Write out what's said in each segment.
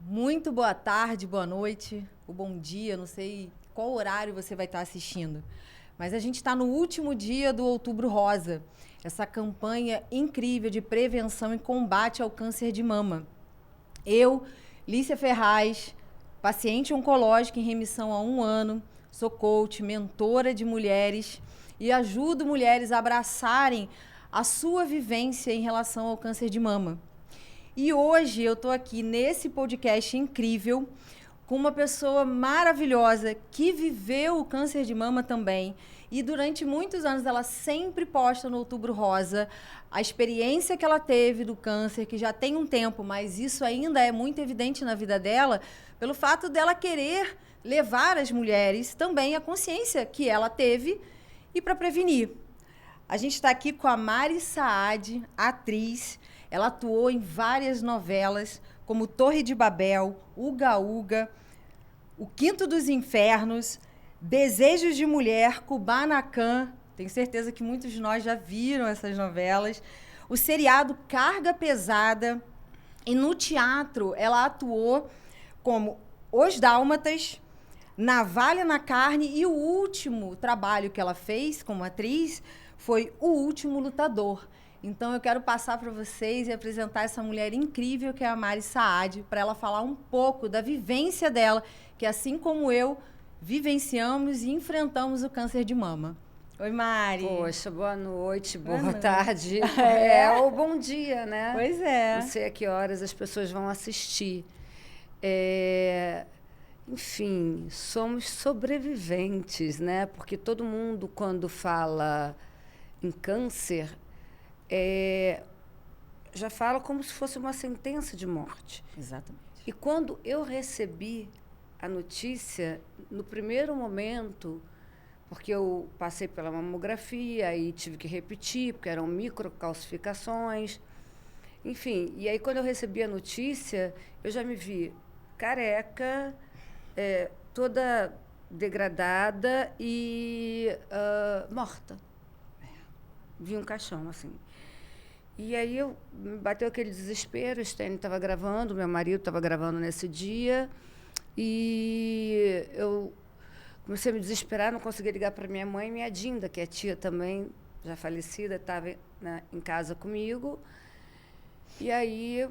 Muito boa tarde, boa noite, o bom dia, não sei qual horário você vai estar assistindo. Mas a gente está no último dia do Outubro Rosa, essa campanha incrível de prevenção e combate ao câncer de mama. Eu, Lícia Ferraz, paciente oncológica em remissão há 1 ano, sou coach, mentora de mulheres e ajudo mulheres a abraçarem a sua vivência em relação ao câncer de mama. E hoje eu estou aqui nesse podcast incrível com uma pessoa maravilhosa que viveu o câncer de mama também. E durante muitos anos ela sempre posta no Outubro Rosa a experiência que ela teve do câncer, que já tem um tempo, mas isso ainda é muito evidente na vida dela, pelo fato dela querer levar as mulheres também a consciência que ela teve e para prevenir. A gente está aqui com a Mari Saad, atriz. Ela atuou em várias novelas, como Torre de Babel, Uga Uga, O Quinto dos Infernos, Desejos de Mulher, Kubanacan. Tenho certeza que muitos de nós já viram essas novelas. O seriado Carga Pesada. E no teatro, ela atuou como Os Dálmatas, Navalha na Carne, e o último trabalho que ela fez como atriz foi O Último Lutador. Então eu quero passar para vocês e apresentar essa mulher incrível que é a Mari Saad, para ela falar um pouco da vivência dela, que assim como eu, vivenciamos e enfrentamos o câncer de mama. Oi, Mari. Poxa, boa noite, boa noite. tarde. Ou bom dia, né? Pois é. Não sei a que horas as pessoas vão assistir. Enfim, somos sobreviventes, né? Porque todo mundo, quando fala em câncer, já fala como se fosse uma sentença de morte. Exatamente. E quando eu recebi a notícia, no primeiro momento, porque eu passei pela mamografia e tive que repetir, porque eram microcalcificações. Enfim, e aí quando eu recebi a notícia, eu já me vi careca, toda degradada e morta. Vi um caixão, assim. E aí me bateu aquele desespero, o Stênio estava gravando, meu marido estava gravando nesse dia, e eu comecei a me desesperar, não conseguia ligar para minha mãe. Minha Dinda, que é tia também, já falecida, estava em casa comigo. E aí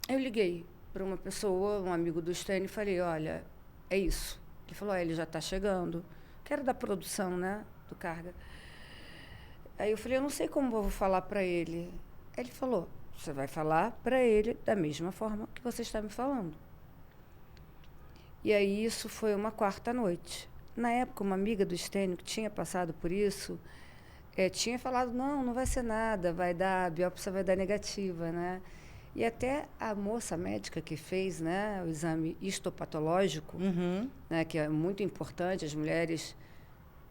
eu liguei para uma pessoa, um amigo do Stênio, e falei, olha, é isso. Ele falou, ele já está chegando. Que era da produção, né, do Carga. Aí eu falei, eu não sei como eu vou falar para ele. Aí ele falou, você vai falar para ele da mesma forma que você está me falando. E aí isso foi uma quarta noite. Na época, uma amiga do Stênio, que tinha passado por isso, tinha falado, não vai ser nada, a biópsia vai dar negativa, né? E até a moça médica que fez, né, o exame histopatológico, né, que é muito importante as mulheres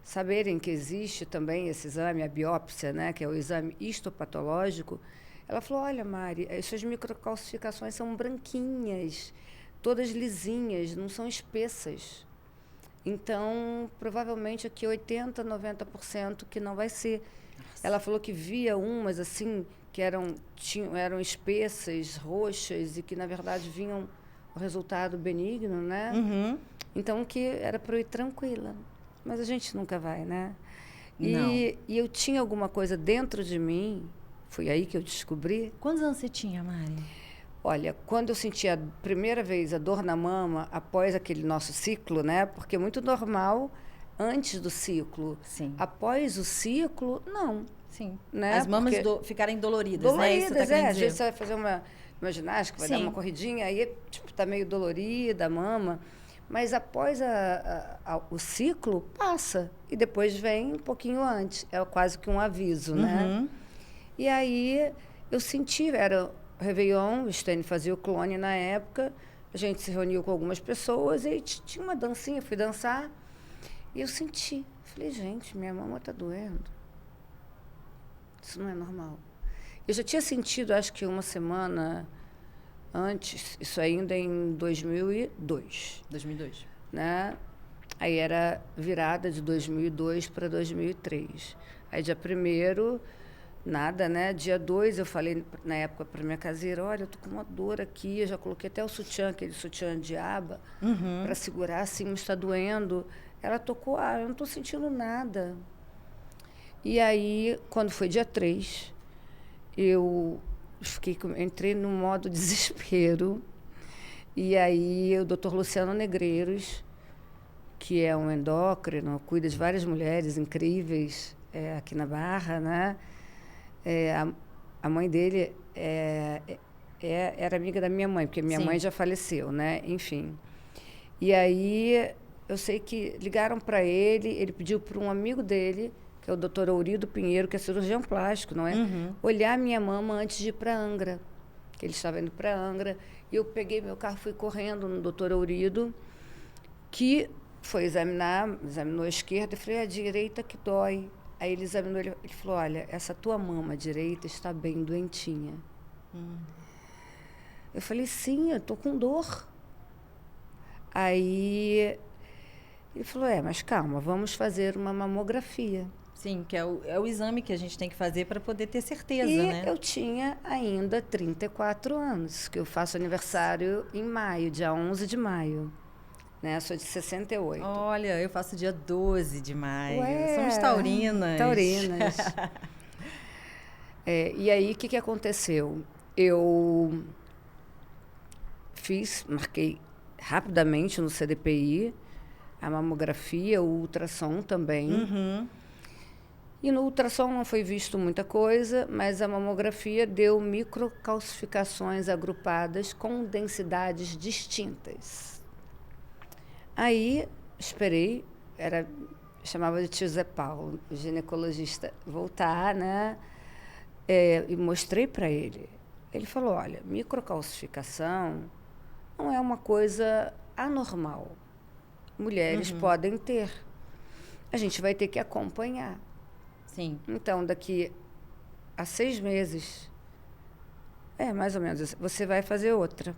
saberem que existe também esse exame, a biópsia, né, que é o exame histopatológico, ela falou, olha, Mari, essas microcalcificações são branquinhas, todas lisinhas, não são espessas. Então, provavelmente aqui 80%, 90% que não vai ser. Nossa. Ela falou que via umas assim, que eram espessas, roxas, e que, na verdade, vinham o resultado benigno, né? Então, que era para eu ir tranquila. Mas a gente nunca vai, né? E eu tinha alguma coisa dentro de mim, foi aí que eu descobri. Quantos anos você tinha, Mari? Olha, quando eu senti a primeira vez a dor na mama, após aquele nosso ciclo, né? Porque é muito normal antes do ciclo. Sim. Após o ciclo, não. Sim. Né? As mamas ficarem doloridas, né? Isso tá Às vezes você vai fazer uma ginástica, vai dar uma corridinha, aí tipo, tá meio dolorida a mama. Mas após o ciclo, passa. E depois vem um pouquinho antes. É quase que um aviso, né? E aí eu senti, era Réveillon, o Stênio fazia o clone na época, a gente se reuniu com algumas pessoas e tinha uma dancinha, fui dançar, e eu senti. Falei, gente, minha mama está doendo. Isso não é normal. Eu já tinha sentido, acho que uma semana antes, isso ainda em 2002. 2002. Né? Aí era virada de 2002 para 2003. Aí dia 1º, Nada, né? Dia 2, eu falei na época para minha caseira, olha, eu tô com uma dor aqui, eu já coloquei até o sutiã, aquele sutiã de aba, para segurar assim, me está doendo. Ela tocou, eu não estou sentindo nada. E aí, quando foi dia 3, eu entrei no modo desespero. E aí, o doutor Luciano Negreiros, que é um endócrino, cuida de várias mulheres incríveis aqui na Barra, né? A mãe dele era amiga da minha mãe, porque minha mãe já faleceu, né? Enfim. E aí, eu sei que ligaram para ele pediu para um amigo dele, que é o doutor Eurido Pinheiro, que é cirurgião plástico, não é? Olhar minha mama antes de ir para Angra, que ele estava indo para Angra. E eu peguei meu carro, fui correndo no doutor Eurido, que foi examinou a esquerda, e falei, a direita que dói. Aí ele examinou, ele falou, olha, essa tua mama direita está bem doentinha. Eu falei, sim, eu estou com dor. Aí ele falou, mas calma, vamos fazer uma mamografia. Sim, que é o exame que a gente tem que fazer para poder ter certeza, e né? Eu tinha ainda 34 anos, que eu faço aniversário em maio, dia 11 de maio. Né? Sou de 68. Olha, eu faço dia 12 de maio. Ué, somos taurinas. Taurinas. E aí, o que aconteceu? Eu marquei rapidamente no CDPI a mamografia, o ultrassom também. E no ultrassom não foi visto muita coisa, mas a mamografia deu microcalcificações agrupadas com densidades distintas. Aí, esperei, chamava de tio Zé Paulo, o ginecologista, voltar, né? E mostrei para ele. Ele falou, olha, microcalcificação não é uma coisa anormal. Mulheres podem ter. A gente vai ter que acompanhar. Sim. Então, daqui a 6 meses, mais ou menos, você vai fazer outra.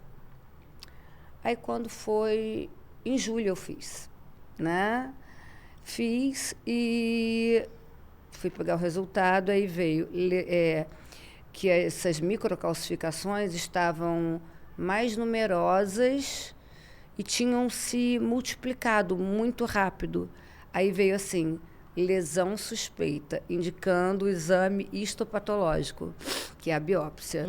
Aí, quando foi... Em julho eu fiz, né? Fiz e fui pegar o resultado, aí veio que essas microcalcificações estavam mais numerosas e tinham se multiplicado muito rápido. Aí veio assim, lesão suspeita, indicando o exame histopatológico, que é a biópsia.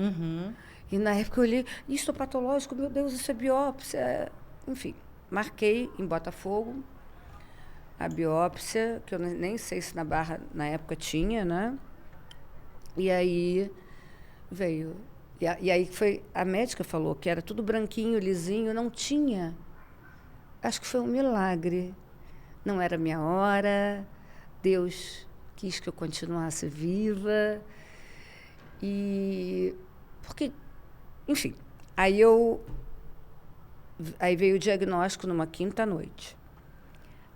E na época eu olhei, histopatológico, meu Deus, isso é biópsia. Enfim. Marquei em Botafogo a biópsia, que eu nem sei se na Barra, na época, tinha, né? E aí veio. E aí foi, a médica falou que era tudo branquinho, lisinho, não tinha. Acho que foi um milagre. Não era minha hora, Deus quis que eu continuasse viva. Porque, enfim, aí veio o diagnóstico numa quinta noite.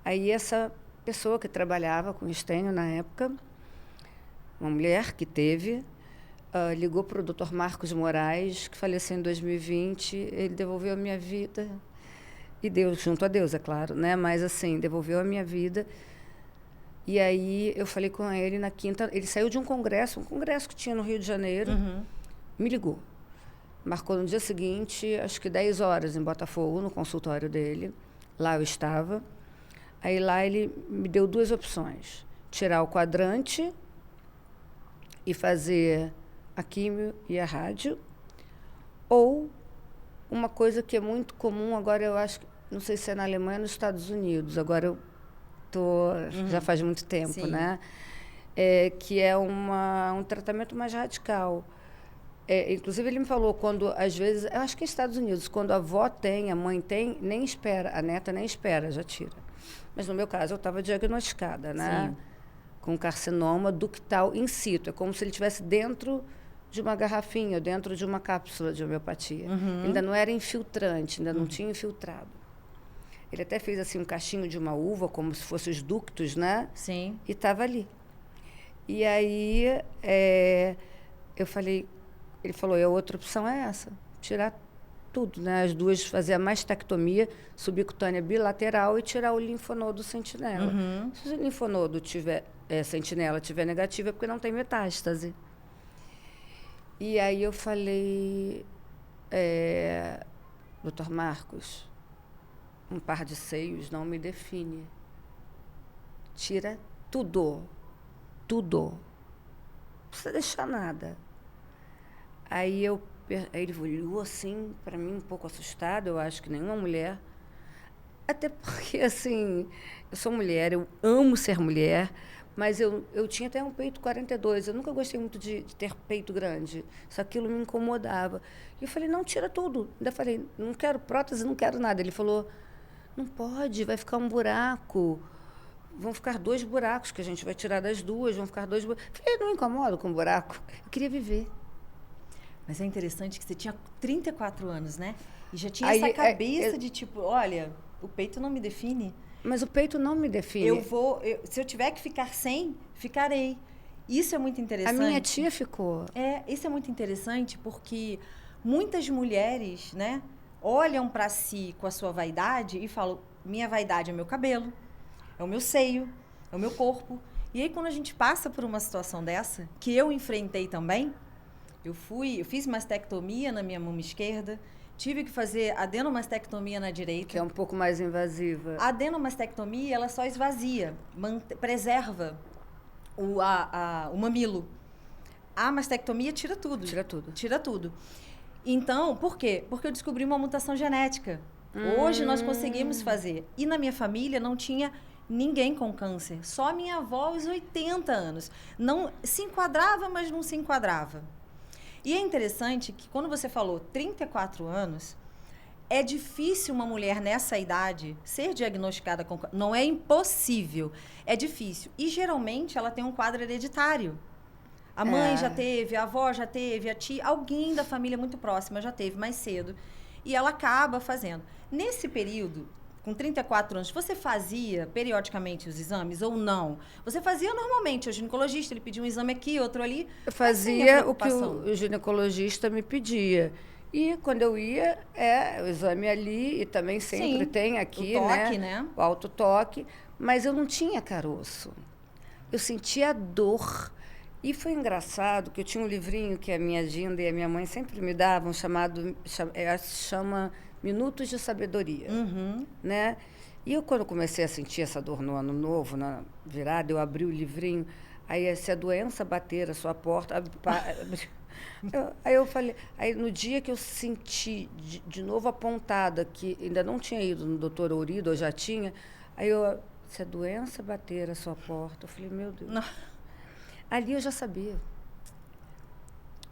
Aí essa pessoa que trabalhava com estênio na época, uma mulher que teve, ligou para o Dr. Marcos Moraes, que faleceu em 2020. Ele devolveu a minha vida. E Deus, junto a Deus, é claro, né? Mas assim, devolveu a minha vida. E aí eu falei com ele na quinta. Ele saiu de um congresso que tinha no Rio de Janeiro, me ligou. Marcou no dia seguinte, acho que 10 horas, em Botafogo, no consultório dele. Lá eu estava. Aí lá ele me deu 2 opções. Tirar o quadrante e fazer a químio e a rádio. Ou uma coisa que é muito comum, agora eu acho, não sei se é na Alemanha ou nos Estados Unidos, agora eu já faz muito tempo, Sim. né? Que é um tratamento mais radical. Inclusive, ele me falou, quando, às vezes, eu acho que é Estados Unidos, quando a avó tem, a mãe tem, nem espera, a neta nem espera, já tira. Mas, no meu caso, eu estava diagnosticada, né? Sim. Com carcinoma ductal in situ. É como se ele estivesse dentro de uma garrafinha, dentro de uma cápsula de homeopatia. Ainda não era infiltrante, ainda não tinha infiltrado. Ele até fez assim um cachinho de uma uva, como se fossem os ductos, né? Sim. E estava ali. E aí, eu falei... Ele falou, a outra opção é essa, tirar tudo, né? As duas, fazer a mastectomia subcutânea bilateral e tirar o linfonodo sentinela. Se o linfonodo sentinela tiver negativo, é porque não tem metástase. E aí eu falei, doutor Marcos, um par de seios não me define. Tira tudo. Tudo. Não precisa deixar nada. Aí ele olhou assim, para mim, um pouco assustado, eu acho que nenhuma mulher. Até porque, assim, eu sou mulher, eu amo ser mulher, mas eu tinha até um peito 42. Eu nunca gostei muito de ter peito grande. Isso aquilo me incomodava. E eu falei, não, tira tudo. Ainda falei, não quero prótese, não quero nada. Ele falou, não pode, vai ficar um buraco. Vão ficar 2 buracos, que a gente vai tirar das 2, vão ficar 2 buracos. Eu falei, não me incomodo com buraco. Eu queria viver. Mas é interessante que você tinha 34 anos, né? E já tinha essa cabeça de tipo, olha, o peito não me define. Mas o peito não me define. Se eu tiver que ficar sem, ficarei. Isso é muito interessante. A minha tia ficou. Isso é muito interessante porque muitas mulheres, né, olham para si com a sua vaidade e falam, minha vaidade é meu cabelo, é o meu seio, é o meu corpo. E aí quando a gente passa por uma situação dessa, que eu enfrentei também, eu fiz mastectomia na minha mama esquerda, tive que fazer adenomastectomia na direita. Que é um pouco mais invasiva. A adenomastectomia, ela só esvazia, preserva o mamilo. A mastectomia tira tudo. Tira tudo. Tira tudo. Então, por quê? Porque eu descobri uma mutação genética. Hoje nós conseguimos fazer. E na minha família não tinha ninguém com câncer. Só minha avó aos 80 anos. Não se enquadrava, mas não se enquadrava. E é interessante que quando você falou 34 anos, é difícil uma mulher nessa idade ser diagnosticada com câncer. Não é impossível, é difícil. E geralmente ela tem um quadro hereditário. A mãe já teve, a avó já teve, a tia, alguém da família muito próxima já teve mais cedo. E ela acaba fazendo. Nesse período, com 34 anos, você fazia periodicamente os exames ou não? Você fazia normalmente, o ginecologista, ele pedia um exame aqui, outro ali. Eu fazia o que o ginecologista me pedia. E quando eu ia, o exame ali, e também sempre tem aqui, o toque, né? O autotoque, mas eu não tinha caroço. Eu sentia dor. E foi engraçado que eu tinha um livrinho que a minha Dinda e a minha mãe sempre me davam, chama Minutos de Sabedoria, né? E eu, quando comecei a sentir essa dor no ano novo, na virada, eu abri o livrinho, aí se a doença bater a sua porta... Aí eu falei... Aí no dia que eu senti de novo apontada, que ainda não tinha ido no doutor Ourido, eu já tinha, aí se a doença bater a sua porta, eu falei, meu Deus... Não. Ali eu já sabia.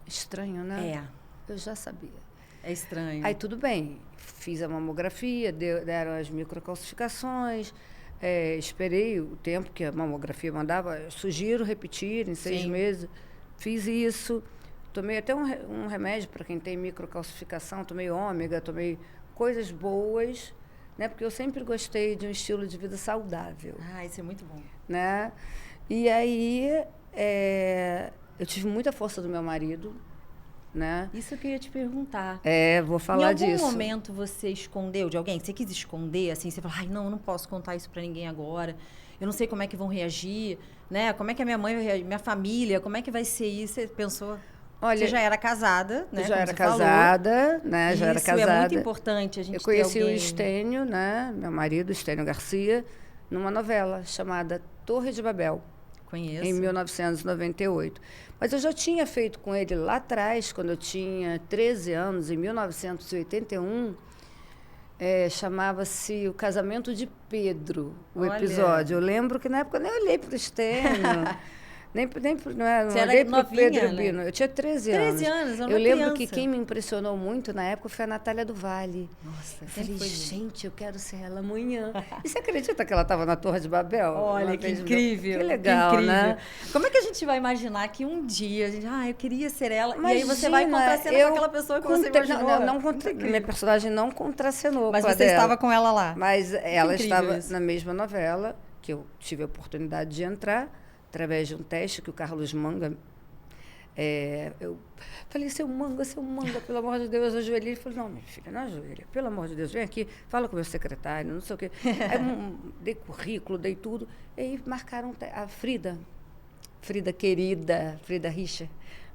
Estranho, né? Eu já sabia. É estranho. Aí tudo bem, fiz a mamografia, deram as microcalcificações, esperei o tempo que a mamografia mandava, sugiro repetir em 6 meses, fiz isso, tomei até um remédio para quem tem microcalcificação, tomei ômega, tomei coisas boas, né? Porque eu sempre gostei de um estilo de vida saudável. Isso é muito bom. Né? E aí eu tive muita força do meu marido, né? Isso que eu ia te perguntar. Vou falar disso. Em algum momento você escondeu de alguém? Você quis esconder, assim? Você falou, não, eu não posso contar isso pra ninguém agora. Eu não sei como é que vão reagir, né? Como é que a minha mãe vai reagir, minha família, como é que vai ser isso? Você pensou... Olha, você já era casada, né? Já era casada, né? Já era casada. Isso é muito importante a gente ter alguém... Eu conheci o Estênio, né? Meu marido, Estênio Garcia, numa novela chamada Torre de Babel. Conheço. Em 1998. Mas eu já tinha feito com ele lá atrás, quando eu tinha 13 anos, em 1981, chamava-se O Casamento de Pedro, o episódio. Eu lembro que na época eu nem olhei para o Estênio. Nem não olhei para o Pedro Bino. Né? Eu tinha 13 anos. 13 anos, eu lembro que quem me impressionou muito na época foi a Natália do Vale. Nossa, eu falei, gente, eu quero ser ela amanhã. E você acredita que ela estava na Torre de Babel? Olha, que incrível. Que legal, que incrível, né? Como é que a gente vai imaginar que um dia a gente, eu queria ser ela, e aí você vai contracenar com aquela pessoa que você imaginou? Minha personagem não contracenou mas com a você dela. estava com ela lá. Mas ela estava na mesma novela, que eu tive a oportunidade de entrar, através de um teste que o Carlos Manga... eu falei, seu Manga, pelo amor de Deus, eu ajoelhei. Ele falou, não, minha filha, não ajoelha, pelo amor de Deus, vem aqui, fala com o meu secretário, não sei o quê. Aí dei currículo, dei tudo. E aí marcaram a Frida querida, Frida Richer,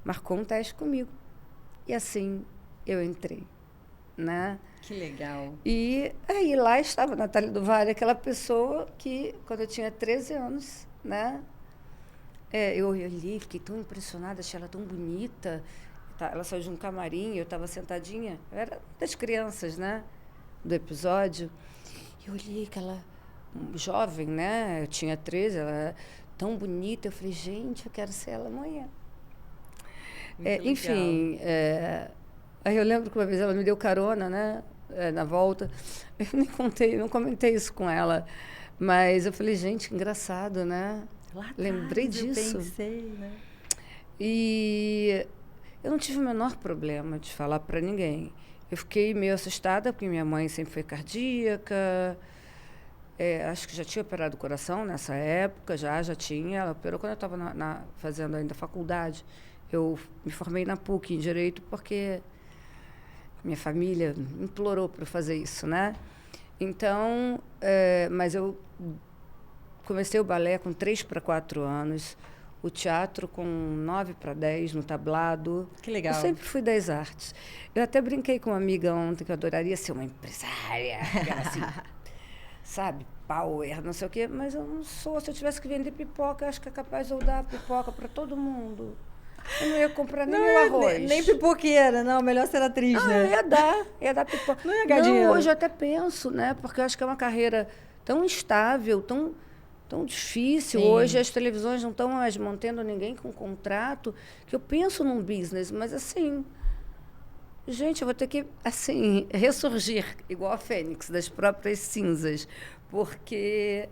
marcou um teste comigo. E assim eu entrei, né? Que legal. E aí lá estava a Natália do Vale, aquela pessoa que, quando eu tinha 13 anos, né? Eu olhei, fiquei tão impressionada, achei ela tão bonita. Ela saiu de um camarim, eu estava sentadinha, eu era das crianças, né? Do episódio. E eu olhei aquela jovem, né? Eu tinha 13, ela era tão bonita. Eu falei, gente, eu quero ser ela amanhã. Enfim, aí eu lembro que uma vez ela me deu carona, né? Na volta. Eu não comentei isso com ela. Mas eu falei, gente, que engraçado, né? Lá atrás, lembrei disso. Eu pensei, né? E eu não tive o menor problema de falar para ninguém. Eu fiquei meio assustada, porque minha mãe sempre foi cardíaca. Acho que já tinha operado o coração nessa época, já tinha. Ela operou quando eu estava fazendo ainda faculdade. Eu me formei na PUC em Direito, porque minha família implorou para eu fazer isso, né? Então, mas eu comecei o balé com 3 para 4 anos, o teatro com 9 para 10 no tablado. Que legal. Eu sempre fui das artes. Eu até brinquei com uma amiga ontem que eu adoraria ser uma empresária, que era assim, sabe, power, não sei o quê, mas eu não sou. Se eu tivesse que vender pipoca, eu acho que é capaz de eu dar pipoca para todo mundo. Eu não ia comprar nem meu arroz. Nem pipoqueira, não. Melhor ser atriz, né? Ia dar pipoca. Não ia ganhar dinheiro. Hoje eu até penso, né? Porque eu acho que é uma carreira tão instável, tão difícil. Sim. Hoje as televisões não estão mais mantendo ninguém com contrato, que eu penso num business, mas assim, gente, eu vou ter que, assim, ressurgir, igual a Fênix, das próprias cinzas, porque...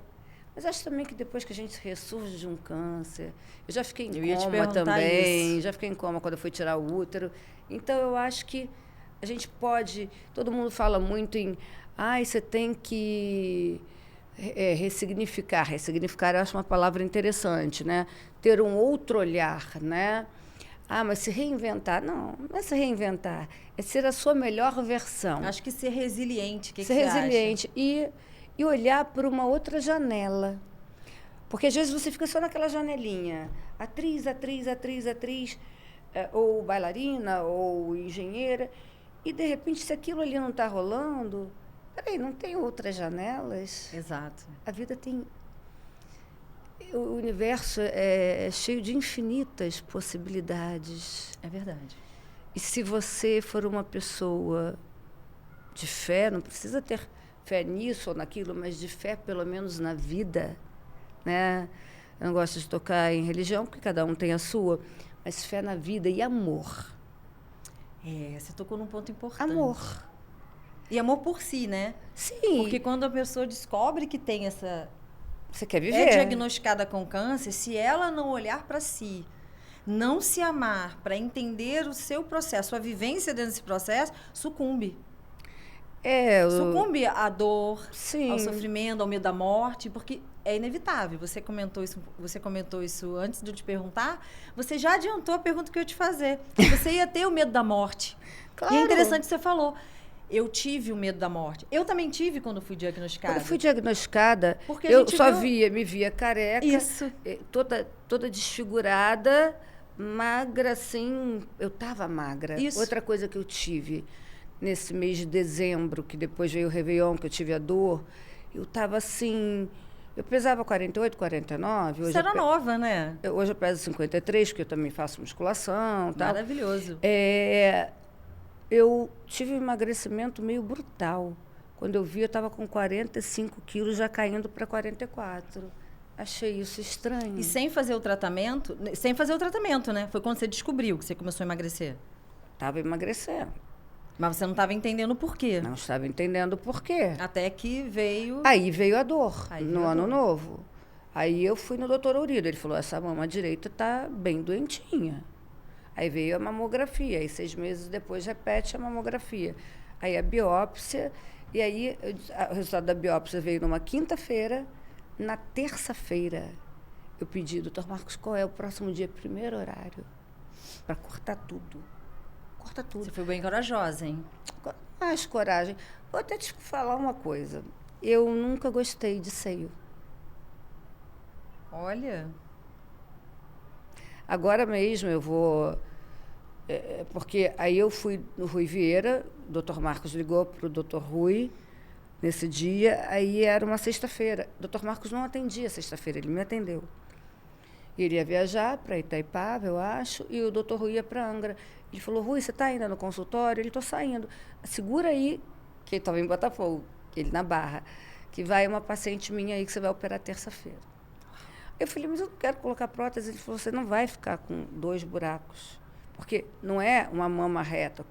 Mas acho também que depois que a gente ressurge de um câncer... Eu já fiquei em coma também, já fiquei em coma quando eu fui tirar o útero. Então, eu acho que a gente pode... Todo mundo fala muito em... você tem que ressignificar. Ressignificar, eu acho uma palavra interessante, né? Ter um outro olhar, né? Mas se reinventar... Não é se reinventar. É ser a sua melhor versão. Acho que ser resiliente. Ser resiliente. E olhar por uma outra janela. Porque, às vezes, você fica só naquela janelinha. Atriz, ou bailarina, ou engenheira. E, de repente, se aquilo ali não está rolando... Peraí, não tem outras janelas? Exato. A vida tem... O universo é cheio de infinitas possibilidades. É verdade. E se você for uma pessoa de fé, não precisa ter... fé nisso ou naquilo, mas de fé, pelo menos, na vida, né? Eu não gosto de tocar em religião, porque cada um tem a sua, mas fé na vida e amor. Você tocou num ponto importante. Amor. E amor por si, né? Sim. Porque quando a pessoa descobre que tem essa... Você quer viver. É diagnosticada com câncer, se ela não olhar para si, não se amar, para entender o seu processo, a vivência dentro desse processo, sucumbe. Sucumbe à dor, sim, ao sofrimento, ao medo da morte, porque é inevitável. Você comentou isso antes de eu te perguntar. Você já adiantou a pergunta que eu ia te fazer. Você ia ter o medo da morte. Claro. E é interessante que você falou. Eu tive o medo da morte. Eu também tive quando fui diagnosticada. Quando fui diagnosticada, porque eu só me via careca, isso, toda desfigurada, magra, assim. Eu estava magra. Isso. Outra coisa que eu tive nesse mês de dezembro, que depois veio o Réveillon, que eu tive a dor, eu estava assim... Eu pesava 48, 49. Você era nova, né? Hoje eu peso 53, porque eu também faço musculação. Maravilhoso. Eu tive um emagrecimento meio brutal. Quando eu vi, eu estava com 45 quilos, já caindo para 44. Achei isso estranho. E sem fazer o tratamento? Sem fazer o tratamento, né? Foi quando você descobriu que você começou a emagrecer? Estava emagrecendo. Mas você não estava entendendo o porquê. Não estava entendendo o porquê. Até que veio... Aí veio a dor, no ano novo. Aí eu fui no doutor Aurido. Ele falou, essa mama direita está bem doentinha. Aí veio a mamografia. Aí 6 meses depois repete a mamografia. Aí a biópsia. E aí o resultado da biópsia veio numa quinta-feira. Na terça-feira, eu pedi, doutor Marcos, qual é o próximo dia, primeiro horário? Para cortar tudo. Corta tudo. Você foi bem corajosa, hein? Mais coragem. Vou até te falar uma coisa. Eu nunca gostei de seio. Olha. Agora mesmo eu vou Porque aí eu fui no Rui Vieira, o Dr. Marcos ligou para o Dr. Rui nesse dia, aí era uma sexta-feira. O Dr. Marcos não atendia sexta-feira, ele me atendeu. Ele ia viajar para Itaipava, eu acho, e o Dr. Rui ia para Angra. Ele falou, Rui, você está ainda no consultório? Ele, estou saindo. Segura aí, que ele estava em Botafogo, ele na Barra, que vai uma paciente minha aí que você vai operar terça-feira. Eu falei, mas eu não quero colocar prótese. Ele falou, você não vai ficar com 2 buracos. Porque não é uma mama reta,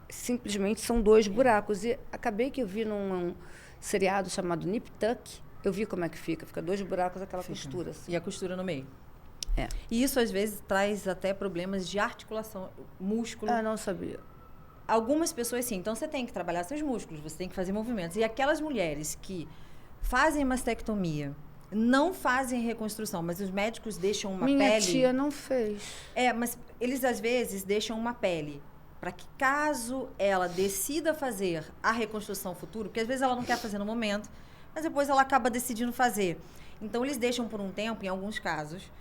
simplesmente são 2 buracos. E acabei que eu vi num seriado chamado Nip Tuck, eu vi como é que fica 2 buracos, aquela costura. Assim. E a costura no meio. É. E isso, às vezes, traz até problemas de articulação, músculo. Ah, não sabia. Algumas pessoas, sim. Então, você tem que trabalhar seus músculos, você tem que fazer movimentos. E aquelas mulheres que fazem mastectomia, não fazem reconstrução, mas os médicos deixam uma pele... Minha tia não fez. Mas eles, às vezes, deixam uma pele para que, caso ela decida fazer a reconstrução futura, porque às vezes ela não quer fazer no momento, mas depois ela acaba decidindo fazer. Então, eles deixam por um tempo, em alguns casos,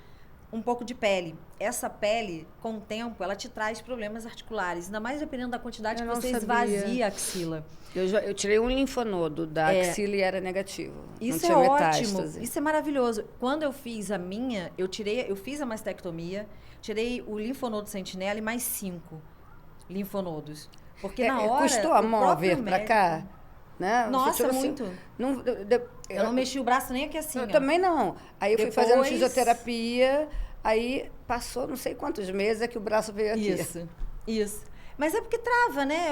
um pouco de pele. Essa pele, com o tempo, ela te traz problemas articulares, ainda mais dependendo da quantidade que você esvazia a axila. Eu tirei um linfonodo da axila e era negativo. Isso não tinha é metástase. ótimo, isso é maravilhoso. Quando eu fiz a minha, eu fiz a mastectomia, tirei o linfonodo sentinela e mais 5 linfonodos. Porque na hora... Custou a mão vir para cá? Né? Nossa, muito. Assim, eu não mexi o braço nem aqui assim. Eu também não. Aí eu fui fazendo fisioterapia, aí passou não sei quantos meses que o braço veio aqui. Isso. Mas é porque trava, né?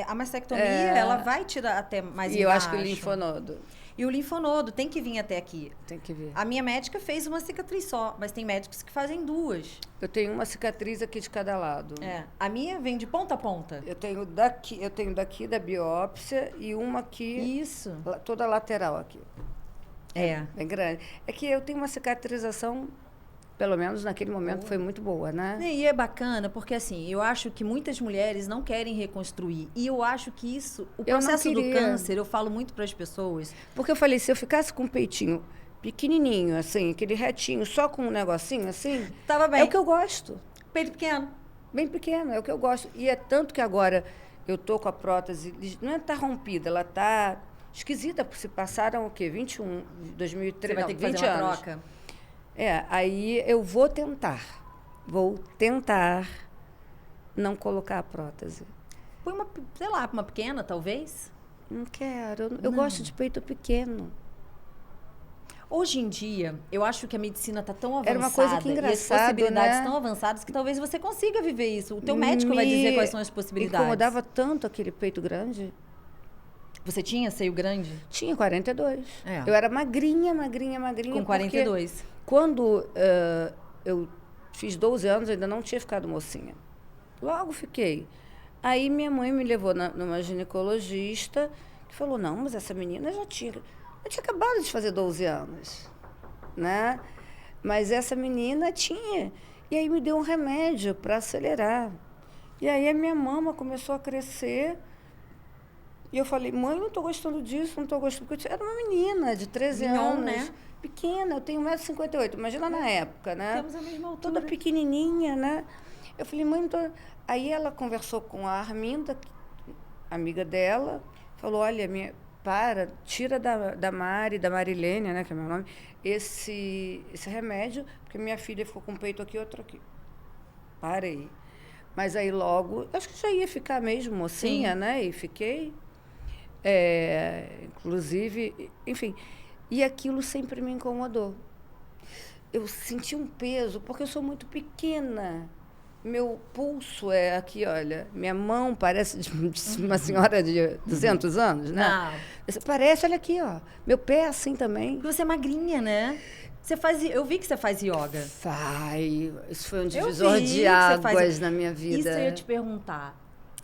A mastectomia, ela vai tirar até mais embaixo. E eu acho que o linfonodo. E o linfonodo tem que vir até aqui. Tem que vir. A minha médica fez uma cicatriz só, mas tem médicos que fazem 2. Eu tenho uma cicatriz aqui de cada lado. A minha vem de ponta a ponta. Eu tenho daqui da biópsia e uma aqui. Isso. Toda lateral aqui. Bem grande. É que eu tenho uma cicatrização, pelo menos naquele momento, foi muito boa, né? E é bacana, porque assim, eu acho que muitas mulheres não querem reconstruir. E eu acho que o processo do câncer, eu falo muito para as pessoas. Porque eu falei, se eu ficasse com o peitinho pequenininho, assim, aquele retinho, só com um negocinho assim, tava bem. É o que eu gosto. Peito pequeno. Bem pequeno, é o que eu gosto. E é tanto que agora eu tô com a prótese, não é tá rompida, ela tá esquisita, porque se passaram o quê? 2003, Você vai ter que fazer uma troca. Aí eu vou tentar não colocar a prótese. Põe uma pequena, talvez? Não quero, eu gosto de peito pequeno. Hoje em dia, eu acho que a medicina está tão avançada. Era uma coisa que engraçado, e as possibilidades né? tão avançadas que talvez você consiga viver isso. O teu médico vai dizer quais são as possibilidades. Incomodava tanto aquele peito grande. Você tinha seio grande? Tinha 42. Eu era magrinha. Com 42. Quando eu fiz 12 anos, eu ainda não tinha ficado mocinha. Logo fiquei. Aí minha mãe me levou numa ginecologista, que falou, não, mas essa menina eu tinha acabado de fazer 12 anos, né? Mas essa menina tinha. E aí me deu um remédio para acelerar. E aí a minha mama começou a crescer. E eu falei, mãe, não estou gostando disso, não estou gostando. Porque eu era uma menina de 13 anos. Né? Pequena, eu tenho 1,58 m, imagina na época, né? Temos a mesma altura. Toda pequenininha, né? Eu falei, mãe, não tô... Aí ela conversou com a Arminda, amiga dela, falou, olha, tira da Marilene, né, que é meu nome, esse remédio, porque minha filha ficou com o peito aqui e outro aqui. Parei. Mas aí logo, acho que já ia ficar mesmo mocinha, né? E fiquei. Inclusive, enfim. E aquilo sempre me incomodou. Eu senti um peso, porque eu sou muito pequena. Meu pulso é aqui, olha. Minha mão parece de uma senhora de 200 anos, né? Parece, olha aqui, ó. Meu pé é assim também. Você é magrinha, né? Eu vi que você faz yoga. Isso foi um divisor de águas na minha vida. Isso eu ia te perguntar.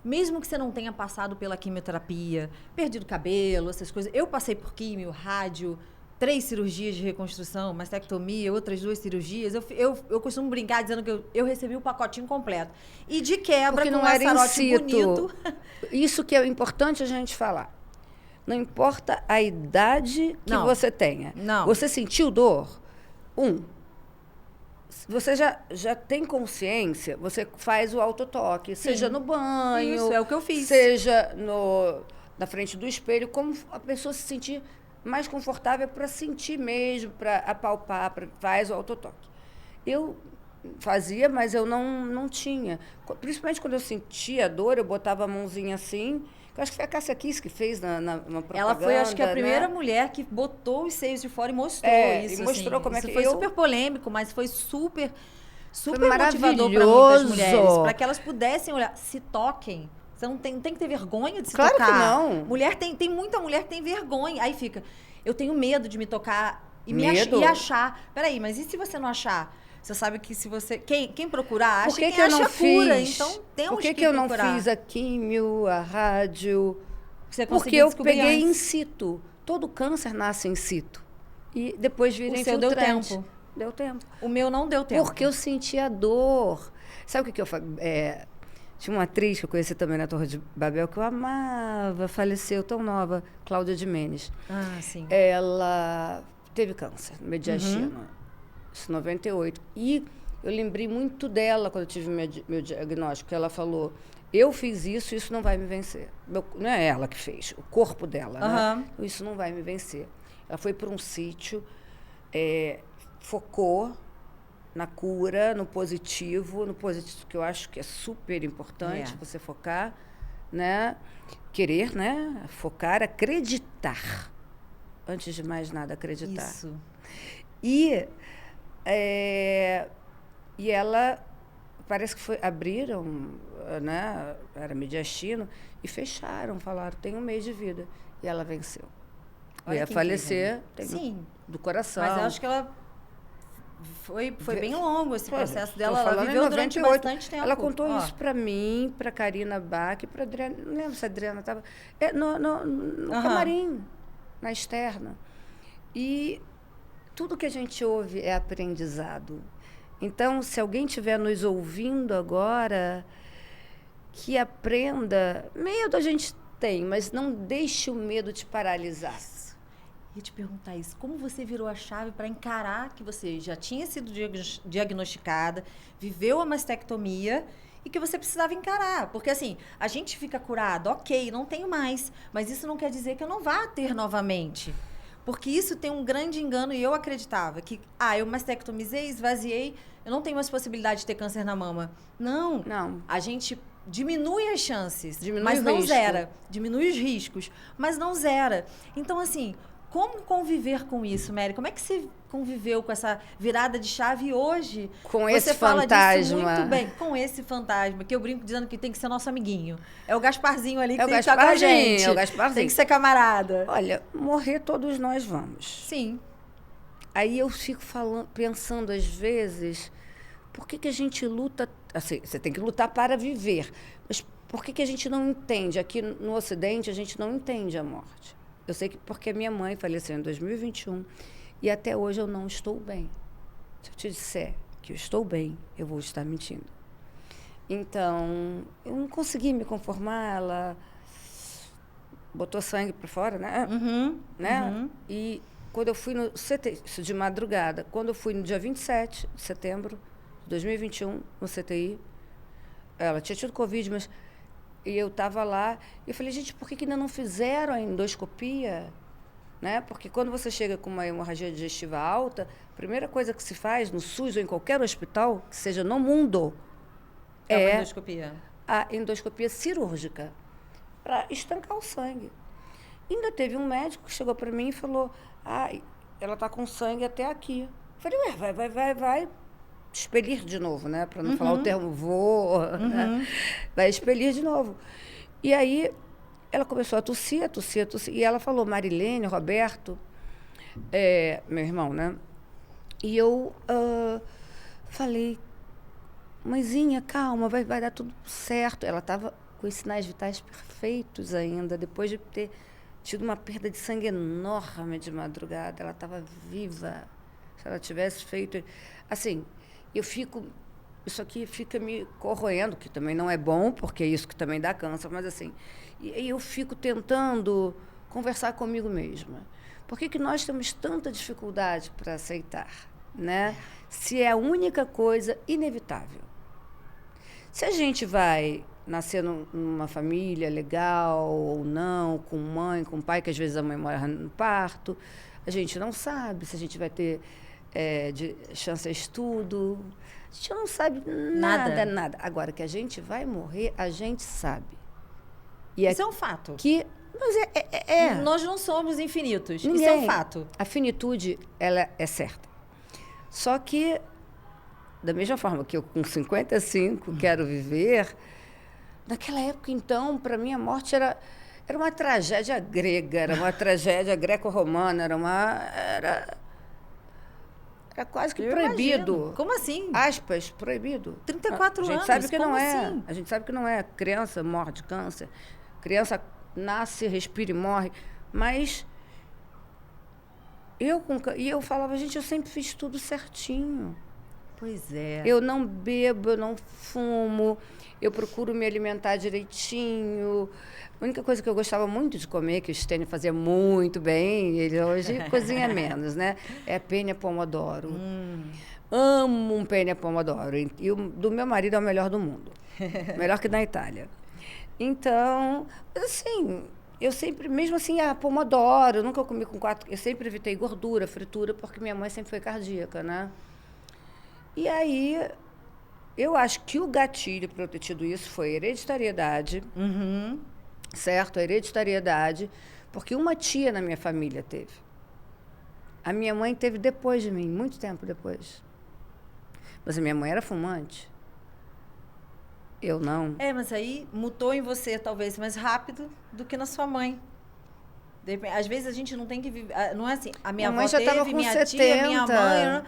Mesmo que você não tenha passado pela quimioterapia, perdido cabelo, essas coisas. Eu passei por químio, rádio, 3 cirurgias de reconstrução, mastectomia, outras 2 cirurgias. Eu costumo brincar dizendo que eu recebi o pacotinho completo. E de quebra, porque com não era laçarote bonito. Isso que é importante a gente falar. Não importa a idade que você tenha. Não. Você sentiu dor? você já tem consciência, você faz o autotoque, seja no banho. Isso, é o que eu fiz. Seja na frente do espelho, como a pessoa se sentir mais confortável para sentir mesmo, para apalpar, faz o autotoque. Eu fazia, mas eu não tinha. Principalmente quando eu sentia dor, eu botava a mãozinha assim. Eu acho que foi a Cássia Kiss que fez na propaganda. Ela foi, acho que, a primeira mulher que botou os seios de fora e mostrou isso. E mostrou assim. como isso é que foi super polêmico, mas foi super foi motivador para muitas mulheres. Para que elas pudessem olhar. Se toquem. Você não tem que ter vergonha de se tocar. Claro que não. Mulher tem muita mulher que tem vergonha. Aí fica, eu tenho medo de me tocar e achar. Peraí, mas e se você não achar? Você sabe que se você... Quem procurar, acha que acha cura. Então, temos que procurar. Por que eu não fiz a químio, a rádio? Porque eu peguei in situ. Todo câncer nasce in situ. E depois vira infiltrante. O seu deu tempo. Deu tempo. O meu não deu tempo. Porque eu sentia dor. Sabe o que eu falei? Tinha uma atriz que eu conheci também na Torre de Babel, que eu amava, faleceu tão nova, Cláudia de Menes. Ah, sim. Ela teve câncer, mediastino. Isso, 98. E eu lembrei muito dela quando eu tive meu diagnóstico, que ela falou, eu fiz isso, isso não vai me vencer. Não é ela que fez, o corpo dela, né? Isso não vai me vencer. Ela foi para um sítio, focou na cura, no positivo que eu acho que é super importante você focar, né? Querer, né? Focar, acreditar. Antes de mais nada, acreditar. Isso. E ela, parece que abriram, né? Era mediastino, e fecharam, falaram, tem 1 mês de vida. E ela venceu. Olha, ia falecer do coração. Mas eu acho que ela foi bem longo esse processo dela. Ela viveu durante bastante tempo. Ela contou isso para mim, para Karina Bach, para Adriana. Não lembro se a Adriana estava. No camarim, na externa. E tudo que a gente ouve é aprendizado. Então, se alguém estiver nos ouvindo agora, que aprenda. Medo a gente tem, mas não deixe o medo te paralisar. Ia te perguntar isso. Como você virou a chave para encarar que você já tinha sido diagnosticada, viveu a mastectomia e que você precisava encarar? Porque, assim, a gente fica curado, ok, não tenho mais, mas isso não quer dizer que eu não vá ter novamente. Porque isso tem um grande engano e eu acreditava que, eu mastectomizei, esvaziei, eu não tenho mais possibilidade de ter câncer na mama. Não. A gente diminui as chances, mas não zera. Diminui os riscos, mas não zera. Então, assim... Como conviver com isso, Mary? Como é que você conviveu com essa virada de chave hoje? Com esse fantasma. Disso muito bem, com esse fantasma, que eu brinco dizendo que tem que ser nosso amiguinho. É o Gasparzinho ali que tem que estar com a gente. É o Gasparzinho. Tem que ser camarada. Olha, morrer todos nós vamos. Sim. Aí eu fico pensando às vezes, por que a gente luta... Assim, você tem que lutar para viver. Mas por que a gente não entende? Aqui no Ocidente, a gente não entende a morte. Eu sei que porque minha mãe faleceu em 2021 e até hoje eu não estou bem. Se eu te disser que eu estou bem, eu vou estar mentindo. Então, eu não consegui me conformar, ela botou sangue para fora, né? E quando eu fui no CTI, isso de madrugada, quando eu fui no dia 27 de setembro de 2021, no CTI, ela tinha tido Covid, mas... E eu estava lá, e eu falei, gente, por que ainda não fizeram a endoscopia? Né? Porque quando você chega com uma hemorragia digestiva alta, a primeira coisa que se faz no SUS ou em qualquer hospital, que seja no mundo, é a endoscopia cirúrgica, para estancar o sangue. Ainda teve um médico que chegou para mim e falou, ela está com sangue até aqui. Eu falei, vai expelir de novo, né? Para não falar o termo né? Vai expelir de novo. E aí ela começou a tossir. E ela falou, Marilene, Roberto, meu irmão, né? E eu falei, mãezinha, calma, vai dar tudo certo. Ela estava com os sinais vitais perfeitos ainda, depois de ter tido uma perda de sangue enorme de madrugada. Ela estava viva. Se ela tivesse feito... Assim... Isso aqui fica me corroendo, que também não é bom, porque é isso que também dá câncer, mas assim, e eu fico tentando conversar comigo mesma. Por que nós temos tanta dificuldade para aceitar? né? Se é a única coisa inevitável. Se a gente vai nascer numa família legal ou não, com mãe, com pai, que às vezes a mãe mora no parto, a gente não sabe se a gente vai ter chance a estudo. A gente não sabe nada. Agora, que a gente vai morrer, a gente sabe. E isso é um fato. Mas Nós não somos infinitos. Ninguém. Isso é um fato. A finitude, ela é certa. Só que, da mesma forma que eu, com 55, quero viver, naquela época, então, para mim, a morte era uma tragédia grega, era uma tragédia greco-romana, era quase que proibido. Imagino. Como assim? Aspas, proibido. 34 anos. A gente sabe que não é. Assim? A gente sabe que não é. Criança morre de câncer. Criança nasce, respira e morre. Mas eu falava, gente, eu sempre fiz tudo certinho. Pois é. Eu não bebo, eu não fumo, eu procuro me alimentar direitinho. A única coisa que eu gostava muito de comer, que o Stênio fazia muito bem, ele hoje cozinha menos, né? É penne pomodoro. Amo um penne pomodoro. E o do meu marido é o melhor do mundo. Melhor que na Itália. Então, assim, eu sempre, mesmo assim, pomodoro, eu nunca comi com 4... Eu sempre evitei gordura, fritura, porque minha mãe sempre foi cardíaca, né? E aí, eu acho que o gatilho para eu ter tido isso foi hereditariedade. Certo? A hereditariedade, porque uma tia na minha família teve. A minha mãe teve depois de mim, muito tempo depois. Mas a minha mãe era fumante. Eu não. Mas aí mutou em você, talvez, mais rápido do que na sua mãe. Às vezes a gente não tem que viver... Não é assim, a minha avó já teve, tava com minha 70. tia, minha mãe...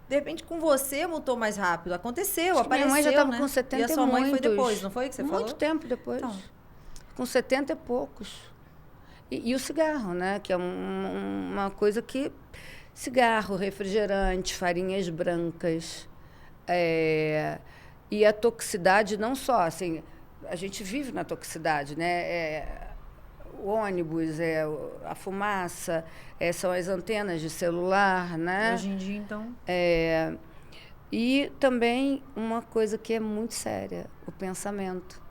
De repente, com você, mutou mais rápido. Aconteceu, apareceu, minha mãe já estava né? com 70 e a sua mãe foi depois, não foi que você falou? Muito tempo depois. Então. Com 70 e poucos. E o cigarro, né? Que é uma coisa que... Cigarro, refrigerante, farinhas brancas. E a toxicidade não só, assim... A gente vive na toxicidade, né? O ônibus, a fumaça, são as antenas de celular, né? Hoje em dia, então... E também uma coisa que é muito séria, o pensamento.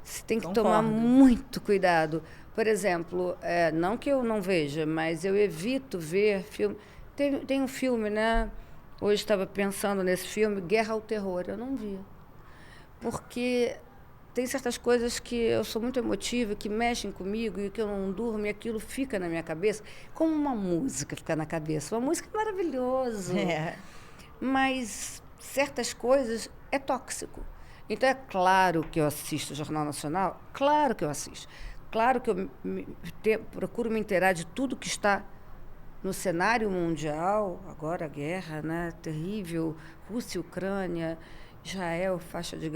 Você tem que tomar muito cuidado. Por exemplo, não que eu não veja, mas eu evito ver filme. Tem um filme, né? Hoje estava pensando nesse filme, Guerra ao Terror. Eu não vi. Porque tem certas coisas que eu sou muito emotiva, que mexem comigo e que eu não durmo e aquilo fica na minha cabeça, como uma música fica na cabeça. Uma música maravilhosa. Mas certas coisas é tóxico. Então, é claro que eu assisto o Jornal Nacional, claro que eu assisto. Claro que eu procuro me inteirar de tudo que está no cenário mundial, agora a guerra, né, terrível, Rússia e Ucrânia, Israel, faixa de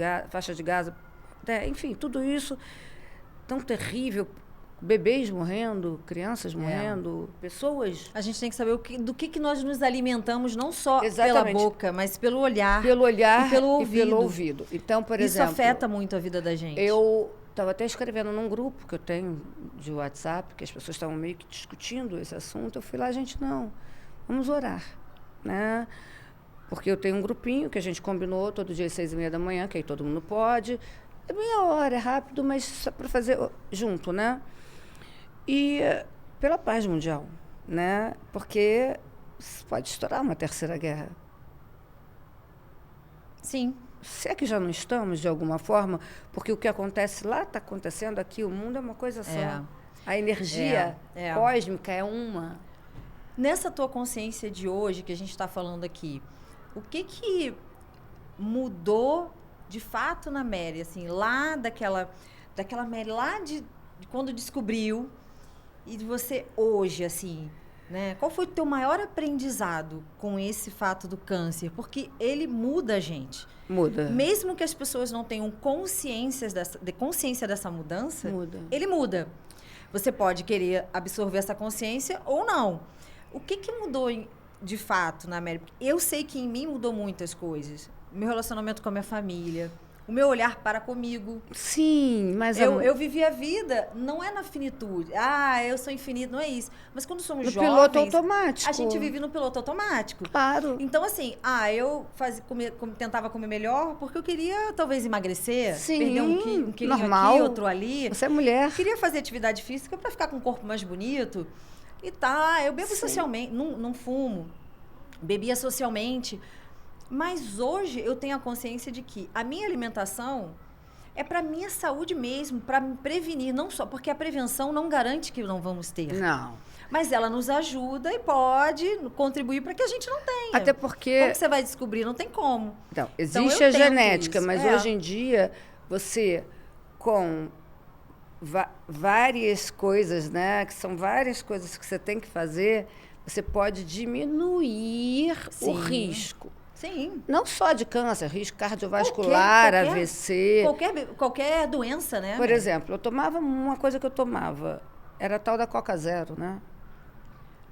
Gaza, enfim, tudo isso tão terrível, bebês morrendo, crianças morrendo, pessoas... A gente tem que saber do que nós nos alimentamos, não só Exatamente. Pela boca, mas pelo olhar. Pelo olhar e pelo ouvido. Então, por Isso exemplo... afeta muito a vida da gente. Eu estava até escrevendo num grupo que eu tenho de WhatsApp, que as pessoas estavam meio que discutindo esse assunto. Eu fui lá, gente, não, vamos orar, né? Porque eu tenho um grupinho que a gente combinou todo dia às 6h30 da manhã, que aí todo mundo pode. É meia hora, é rápido, mas só para fazer junto, né? E pela paz mundial, né? Porque pode estourar uma terceira guerra. Sim. Se é que já não estamos, de alguma forma, porque o que acontece lá está acontecendo aqui, o mundo é uma coisa só. A energia cósmica é uma. Nessa tua consciência de hoje, que a gente está falando aqui, o que mudou de fato na Mary, assim, lá daquela Mary, lá de quando descobriu, e de você hoje, assim, né? Qual foi o teu maior aprendizado com esse fato do câncer? Porque ele muda a gente. Muda. Mesmo que as pessoas não tenham consciência dessa mudança, ele muda. Você pode querer absorver essa consciência ou não. O que mudou de fato na Mary? Eu sei que em mim mudou muitas coisas. Meu relacionamento com a minha família, o meu olhar para comigo. Sim, mas... Eu vivi a vida, não é na finitude. Ah, eu sou infinito, não é isso. Mas quando somos no jovens... piloto automático. A gente vive no piloto automático. Claro. Então, assim, eu tentava comer melhor porque eu queria, talvez, emagrecer. Sim, perder um quilinho normal. aqui, outro ali. Você é mulher. Eu queria fazer atividade física para ficar com o corpo mais bonito. E eu bebo socialmente, não fumo. Bebia socialmente. Mas hoje eu tenho a consciência de que a minha alimentação é para minha saúde mesmo, para me prevenir, não só porque a prevenção não garante que não vamos ter. Não. Mas ela nos ajuda e pode contribuir para que a gente não tenha. Até porque... Como que você vai descobrir? Não tem como. Então, Então, existe eu a tento genética, isso. mas hoje em dia, você, com várias coisas, né? Que são várias coisas que você tem que fazer, você pode diminuir o risco. Sim. Não só de câncer, risco cardiovascular, AVC. Qualquer doença, né? Por exemplo, eu tomava uma coisa que eu tomava, era a tal da Coca Zero, né?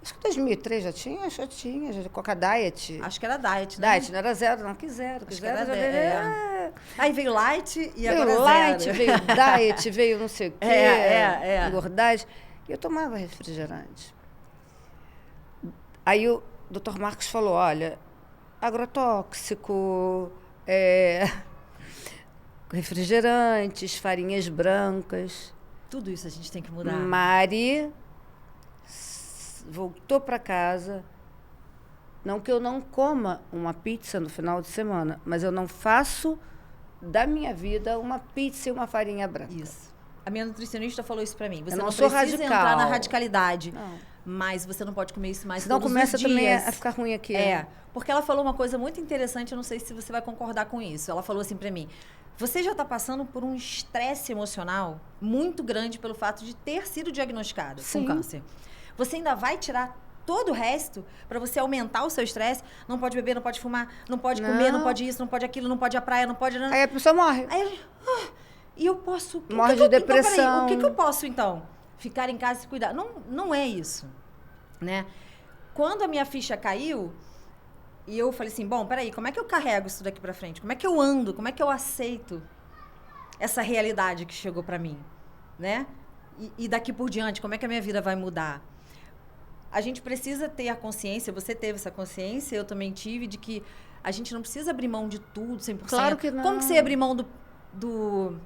Acho que em 2003 já tinha, Coca Diet. Acho que era Diet, né? Diet, não era zero, não, que zero. Acho zero que era Aí veio Light e veio agora Light, zero. veio Diet, veio não sei o quê, engordagem. E eu tomava refrigerante. Aí o Dr. Marcos falou, olha, agrotóxico, refrigerantes, farinhas brancas. Tudo isso a gente tem que mudar. Mari voltou para casa. Não que eu não coma uma pizza no final de semana, mas eu não faço da minha vida uma pizza e uma farinha branca. Isso. A minha nutricionista falou isso para mim. Você eu não sou precisa radical. entrar na radicalidade. Não. Mas você não pode comer isso mais Senão todos começa os dias. também a ficar ruim aqui. Porque ela falou uma coisa muito interessante, eu não sei se você vai concordar com isso. Ela falou assim para mim, você já está passando por um estresse emocional muito grande pelo fato de ter sido diagnosticada com câncer. Você ainda vai tirar todo o resto para você aumentar o seu estresse? Não pode beber, não pode fumar, não pode comer, não pode isso, não pode aquilo, não pode ir à praia, não pode... Aí a pessoa morre. Aí, e eu posso... Morre de depressão. Então, peraí, o que eu posso, então? Ficar em casa e se cuidar. Não é isso, né? Quando a minha ficha caiu, e eu falei assim, bom, peraí, como é que eu carrego isso daqui para frente? Como é que eu ando? Como é que eu aceito essa realidade que chegou para mim, né? E daqui por diante, como é que a minha vida vai mudar? A gente precisa ter a consciência, você teve essa consciência, eu também tive, de que a gente não precisa abrir mão de tudo 100%. Claro que não. Como que você ia abrir mão do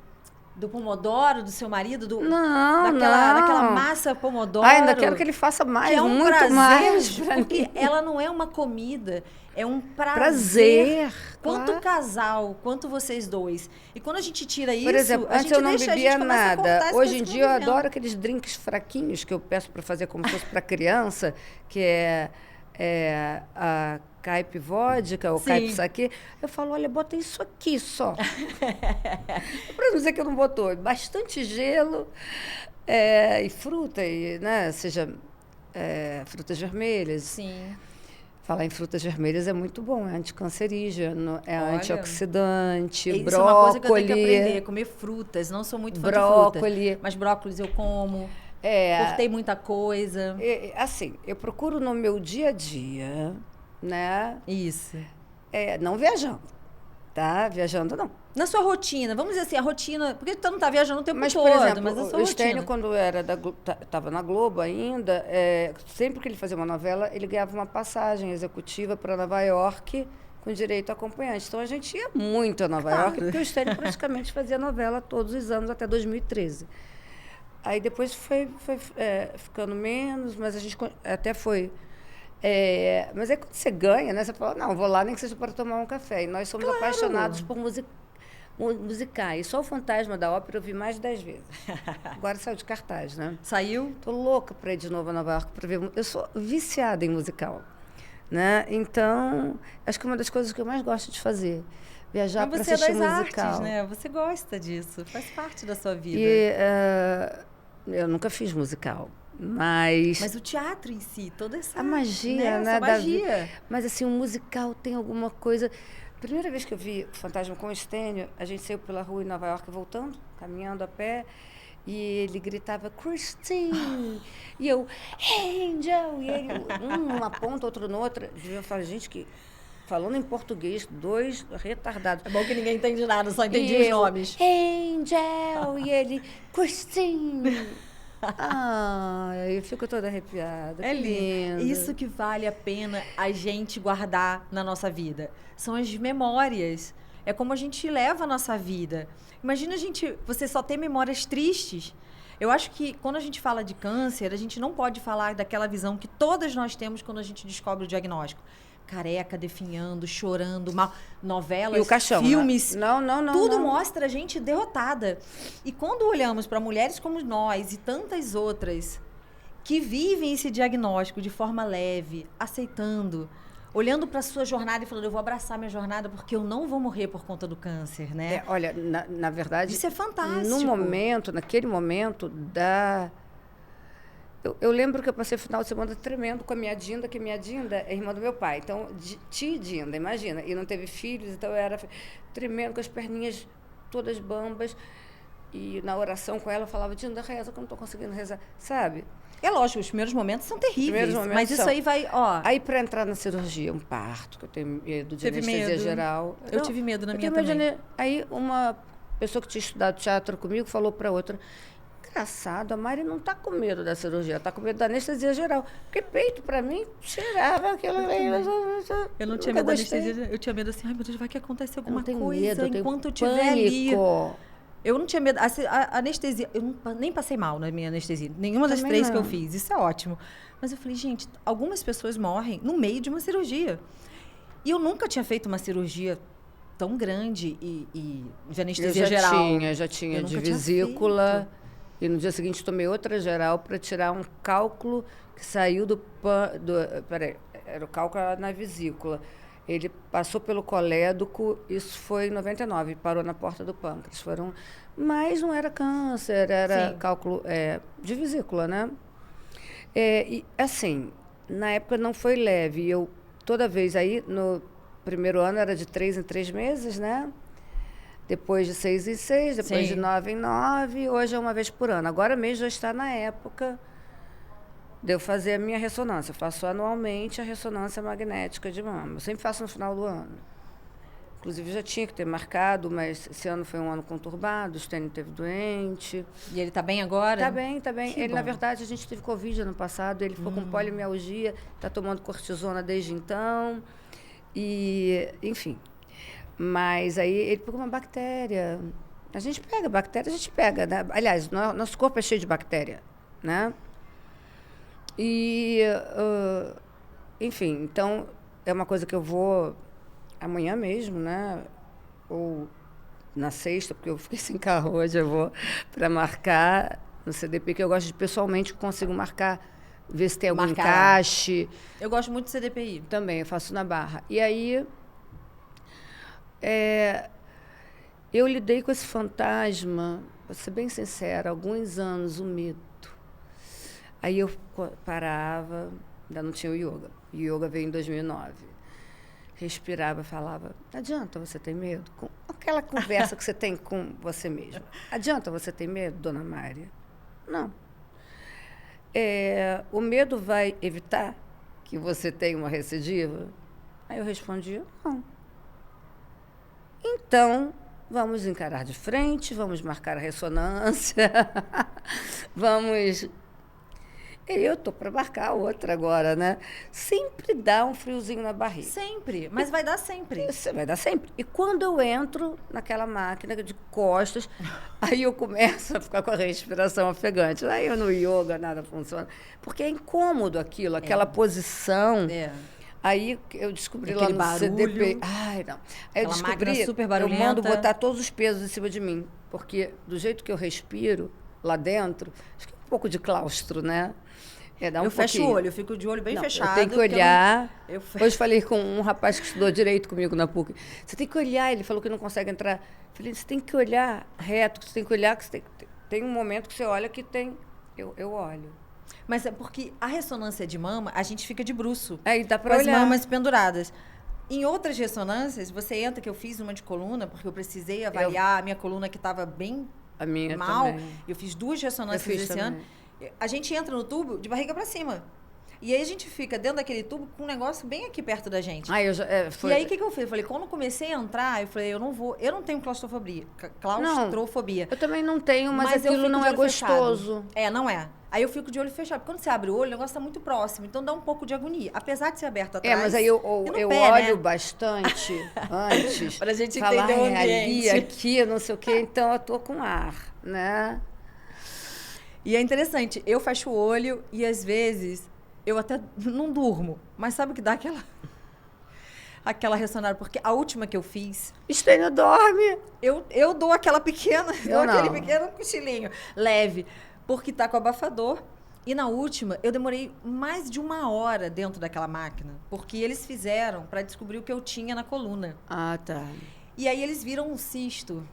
pomodoro, do seu marido? Daquela massa pomodoro? Ainda quero que ele faça mais, que é um muito prazer, mais. Porque ela não é uma comida, é um prazer. Quanto casal, quanto vocês dois. E quando a gente tira isso, por exemplo, a antes gente eu não deixa, bebia a gente começa a cortar nada. as Hoje coisas em que dia eu vão vivendo. adoro aqueles drinks fraquinhos que eu peço para fazer como se fosse para criança, que é a caipe vodka ou caipe saquê. Eu falo, olha, bota isso aqui só. Para não dizer que eu não botou. Bastante gelo e fruta, né? Seja frutas vermelhas. Sim. Falar em frutas vermelhas é muito bom, é anticancerígeno, antioxidante, isso brócolis. é uma coisa que eu tenho que aprender, comer frutas. Não sou muito fã de fruta, mas brócolis eu como. Cortei muita coisa. Assim, eu procuro no meu dia a dia, né? Isso. Não viajando, tá? Viajando não. Na sua rotina, vamos dizer assim, a rotina... Porque tu não tá viajando o tempo todo, por exemplo, mas a sua o Stênio, rotina. quando estava na Globo ainda, sempre que ele fazia uma novela, ele ganhava uma passagem executiva para Nova York com direito a acompanhante. Então, a gente ia muito a Nova York, porque o Stênio praticamente fazia novela todos os anos, até 2013. Aí depois foi ficando menos, mas a gente até foi... mas aí quando você ganha, né? Você fala, não, vou lá nem que seja para tomar um café. E nós somos apaixonados por musicais. Só o Fantasma da Ópera eu vi mais de 10 vezes. Agora saiu de cartaz, né? Saiu? Tô louca para ir de novo a Nova York para ver. Eu sou viciada em musical, né? Então, acho que é uma das coisas que eu mais gosto de fazer. Viajar para assistir musical. Você é das artes, né? Você gosta disso, faz parte da sua vida. E eu nunca fiz musical. Mas o teatro em si, toda essa... A magia, né? Essa magia. Mas, assim, o musical tem alguma coisa... Primeira vez que eu vi o Fantasma com o Stênio, a gente saiu pela rua em Nova York voltando, caminhando a pé, e ele gritava, Christine! E eu, Angel! E ele, um numa ponta, outro noutra. E eu falei, gente, que falando em português, 2 retardados. É bom que ninguém entende nada, só entendi os nomes. Angel, e ele, Christine. Eu fico toda arrepiada. É que lindo. Isso que vale a pena a gente guardar na nossa vida. São as memórias. É como a gente leva a nossa vida. Imagina você só ter memórias tristes. Eu acho que quando a gente fala de câncer, a gente não pode falar daquela visão que todas nós temos quando a gente descobre o diagnóstico. Careca, definhando, chorando, mal. Novelas, E o caixão, filmes. Não. Tudo mostra a gente derrotada. E quando olhamos para mulheres como nós e tantas outras que vivem esse diagnóstico de forma leve, aceitando, olhando para a sua jornada e falando, eu vou abraçar minha jornada porque eu não vou morrer por conta do câncer, né? Olha, na verdade... Isso é fantástico. Naquele momento Eu lembro que eu passei o final de semana tremendo com a minha Dinda, que minha Dinda é irmã do meu pai. Então, tia Dinda, imagina. E não teve filhos, então eu era tremendo, com as perninhas todas bambas. E na oração com ela, eu falava, Dinda, reza, que eu não estou conseguindo rezar. Sabe? É lógico, os primeiros momentos são terríveis. Mas isso aí vai, Aí, para entrar na cirurgia, um parto, que eu tenho medo de anestesia geral. Eu tive medo na minha também. Aí, uma pessoa que tinha estudado teatro comigo falou para outra... Engraçado, a Mari não está com medo da cirurgia, está com medo da anestesia geral. Porque peito, para mim, cheirava aquilo. Eu não tinha medo da anestesia, eu tinha medo assim, ai meu Deus, vai que acontecer alguma coisa medo, enquanto eu estiver ali. Eu não tinha medo. A anestesia, eu nem passei mal na minha anestesia. Nenhuma das 3 que eu fiz, isso é ótimo. Mas eu falei, gente, algumas pessoas morrem no meio de uma cirurgia. E eu nunca tinha feito uma cirurgia tão grande e de anestesia geral. Já tinha de vesícula. E no dia seguinte tomei outra geral para tirar um cálculo que saiu peraí, era o cálculo na vesícula. Ele passou pelo colédoco, isso foi em 99, parou na porta do pâncreas. Mas não era câncer, era cálculo de vesícula, né? E assim, na época não foi leve. Eu, toda vez aí, no primeiro ano era de 3 em 3 meses, né? Depois de 6 em 6, depois de 9 em 9, hoje é uma vez por ano. Agora mesmo já está na época de eu fazer a minha ressonância. Eu faço anualmente a ressonância magnética de mama. Eu sempre faço no final do ano. Inclusive, já tinha que ter marcado, mas esse ano foi um ano conturbado, o Stênio teve doente. E ele está bem agora? Está bem, está bem. Ele, na verdade, a gente teve Covid ano passado, ele ficou com poliomialgia, está tomando cortisona desde então. E, enfim... Mas aí ele pegou uma bactéria. A gente pega bactéria, né? Aliás, nosso corpo é cheio de bactéria, né? E, enfim, então é uma coisa que eu vou amanhã mesmo, né? Ou na sexta, porque eu fiquei sem carro hoje, eu vou para marcar no CDP, que eu gosto de pessoalmente, consigo marcar, ver se tem algum encaixe. Eu gosto muito do CDPI. Também, eu faço na Barra. E aí... eu lidei com esse fantasma, vou ser bem sincera, há alguns anos, o medo. Aí eu parava, ainda não tinha o yoga. O yoga veio em 2009. Respirava, falava, adianta você ter medo? Com aquela conversa que você tem com você mesma. Adianta você ter medo, dona Mária? Não. O medo vai evitar que você tenha uma recidiva? Aí eu respondia, não. Então, vamos encarar de frente, vamos marcar a ressonância, vamos... Eu estou para marcar outra agora, né? Sempre dá um friozinho na barriga. Sempre, mas vai dar sempre. Isso, vai dar sempre. E quando eu entro naquela máquina de costas, aí eu começo a ficar com a respiração ofegante. Aí eu no yoga nada funciona. Porque é incômodo aquilo, aquela posição... Aí eu descobri aquele lá no CDP. Ai, não. Aí eu descobri, super barulhenta. Eu mando botar todos os pesos em cima de mim. Porque do jeito que eu respiro lá dentro, acho que é um pouco de claustro, né? Eu fecho o olho, eu fico de olho bem fechado. Eu tenho que olhar. Hoje falei com um rapaz que estudou direito comigo na PUC. Você tem que olhar, ele falou que não consegue entrar. Eu falei, você tem que olhar reto, você tem que olhar, que tem um momento que você olha que tem... Eu olho. Mas é porque a ressonância de mama, a gente fica de bruço. Aí dá para olhar. Com as mamas penduradas. Em outras ressonâncias, você entra, que eu fiz uma de coluna, porque eu precisei avaliar a minha coluna que estava bem mal. Também. Eu fiz 2 ressonâncias esse ano. A gente entra no tubo de barriga para cima. E aí a gente fica dentro daquele tubo com um negócio bem aqui perto da gente. Aí E aí o que eu fiz? Eu falei, quando eu comecei a entrar, eu falei, eu não tenho claustrofobia. Eu também não tenho, mas eu aquilo fico não de é olho gostoso. fechado. Não é. Aí eu fico de olho fechado. Porque quando você abre o olho, o negócio tá muito próximo. Então dá um pouco de agonia. Apesar de ser aberto atrás. Mas aí eu pé, olho né? bastante antes. Pra gente falar entender o ambiente. Ali, aqui, não sei o quê. Então eu tô com ar, né? E é interessante. Eu fecho o olho e às vezes eu até não durmo. Mas sabe o que dá aquela ressonância? Porque a última que eu fiz... Estênio dorme. Eu dou aquela pequena... aquele não. pequeno cochilinho leve. Porque tá com abafador. E na última, eu demorei mais de 1 hora dentro daquela máquina. Porque eles fizeram para descobrir o que eu tinha na coluna. Ah, tá. E aí eles viram um cisto.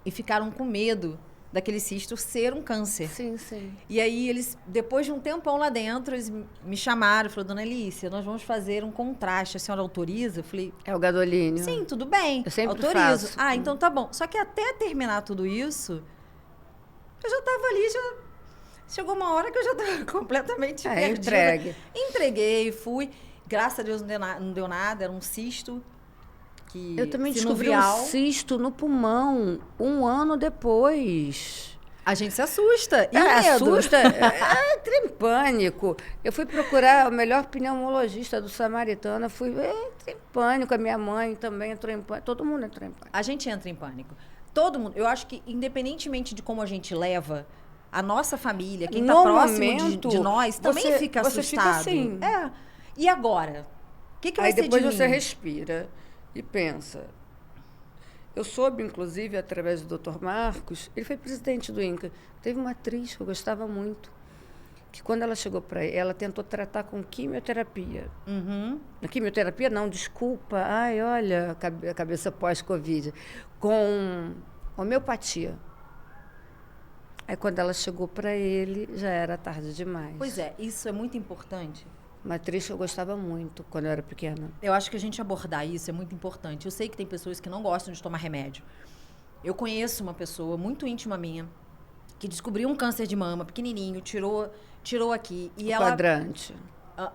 E ficaram com medo daquele cisto ser um câncer. Sim, sim. E aí eles, depois de um tempão lá dentro, eles me chamaram e falaram, dona Elícia, nós vamos fazer um contraste. A senhora autoriza? Eu falei... É o gadolínio. Sim, tudo bem. Eu sempre autorizo. faço. Ah, então tá bom. Só que até terminar tudo isso, eu já estava ali, já... Chegou uma hora que eu já estava completamente perdida. Entregue. Entreguei, fui. Graças a Deus não deu nada, era um cisto. Eu também descobri um cisto no pulmão 1 ano depois. A gente se assusta. E o medo? Assusta. Entrei em pânico. Eu fui procurar o melhor pneumologista do Samaritano. Entrei em pânico. A minha mãe também entrou em pânico. Todo mundo entrou em pânico. A gente entra em pânico. Todo mundo. Eu acho que, independentemente de como a gente leva, a nossa família, quem está próximo de nós, também fica assustado. Você fica assim. E agora? O que vai ser de mim? Aí depois você respira e pensa. Eu soube, inclusive, através do Dr. Marcos, ele foi presidente do INCA. Teve uma atriz que eu gostava muito, que quando ela chegou para ele, ela tentou tratar com quimioterapia. Uhum. Quimioterapia não, desculpa. Ai, olha, a cabeça pós-Covid. Com homeopatia. Aí quando ela chegou para ele, já era tarde demais. Pois é, isso é muito importante. Uma atriz que eu gostava muito quando eu era pequena. Eu acho que a gente abordar isso é muito importante. Eu sei que tem pessoas que não gostam de tomar remédio. Eu conheço uma pessoa muito íntima minha que descobriu um câncer de mama pequenininho, tirou aqui. E ela, quadrante.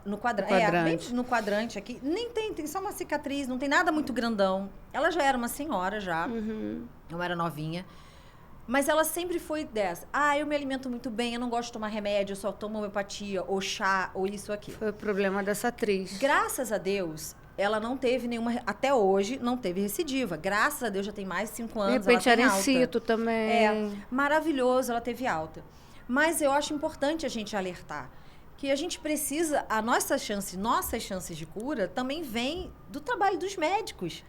No quadrante. Bem no quadrante aqui. Nem tem só uma cicatriz, não tem nada muito grandão. Ela já era uma senhora já. Uhum. Eu era novinha. Mas ela sempre foi dessa. Eu me alimento muito bem, eu não gosto de tomar remédio, eu só tomo homeopatia, ou chá, ou isso aqui. Foi o problema dessa atriz. Graças a Deus, ela não teve nenhuma... Até hoje, não teve recidiva. Graças a Deus, já tem mais de 5 anos, de repente ela tem era alta. incito também. Maravilhoso, ela teve alta. Mas eu acho importante a gente alertar que a gente precisa... Nossas chances de cura também vêm do trabalho dos médicos.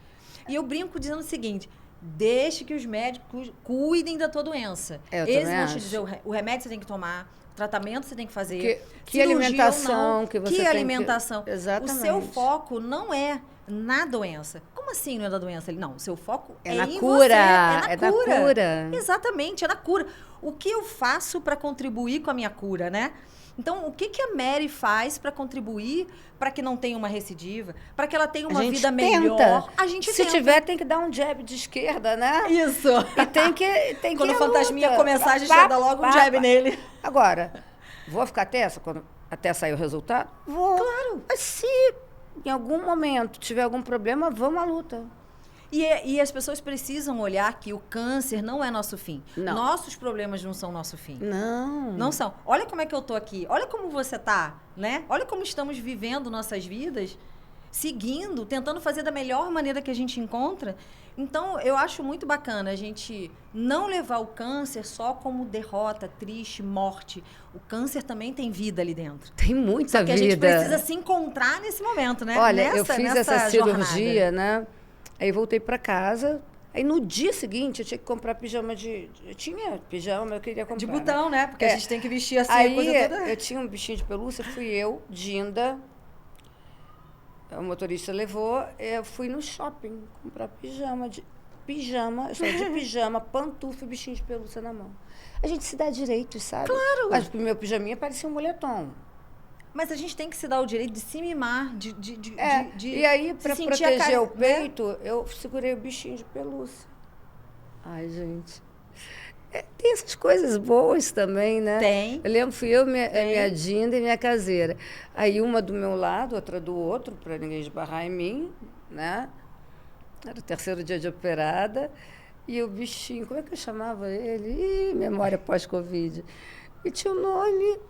E eu brinco dizendo o seguinte... Deixe que os médicos cuidem da tua doença. Eles vão te dizer o remédio você tem que tomar, o tratamento você tem que fazer. Que alimentação que você tem que... alimentação. Exatamente. O seu foco não é na doença. Como assim não é da doença? Não, o seu foco é na em cura. você. É na cura. Exatamente, é na cura. O que eu faço para contribuir com a minha cura, né? Então, o que a Mary faz para contribuir para que não tenha uma recidiva, para que ela tenha uma vida melhor? A gente Se tiver, tem que dar um jab de esquerda, né? Isso. E tem que quando o fantasminha começar, a gente vai dar logo um jab nele. Agora, vou ficar tensa até sair o resultado? Vou. Claro. Mas se em algum momento tiver algum problema, vamos à luta. E as pessoas precisam olhar que o câncer não é nosso fim. Não. Nossos problemas não são nosso fim. Não. Não são. Olha como é que eu tô aqui. Olha como você tá, né? Olha como estamos vivendo nossas vidas, seguindo, tentando fazer da melhor maneira que a gente encontra. Então, eu acho muito bacana a gente não levar o câncer só como derrota, triste, morte. O câncer também tem vida ali dentro. Tem muita vida. Que a gente precisa se encontrar nesse momento, né? Olha, eu fiz essa cirurgia, jornada. né? Aí voltei para casa. Aí no dia seguinte eu tinha que comprar pijama eu tinha pijama, eu queria comprar. De botão, né? Porque a gente tem que vestir assim aí, a coisa toda. Eu tinha um bichinho de pelúcia, fui eu, Dinda. O motorista levou, eu fui no shopping comprar pijama, eu saí de pijama, pantufa e bichinho de pelúcia na mão. A gente se dá direitos, sabe? Claro! Mas o meu pijaminha parecia um moletom. Mas a gente tem que se dar o direito de se mimar, e aí, para proteger o peito, né? eu segurei o bichinho de pelúcia. Ai, gente. Tem essas coisas boas também, né? Tem. Eu lembro, fui eu, minha Dinda e minha caseira. Aí uma do meu lado, outra do outro, para ninguém esbarrar em mim, né? Era o terceiro dia de operada. E o bichinho, como é que eu chamava ele? Ih, memória pós-Covid. E tinha um nome.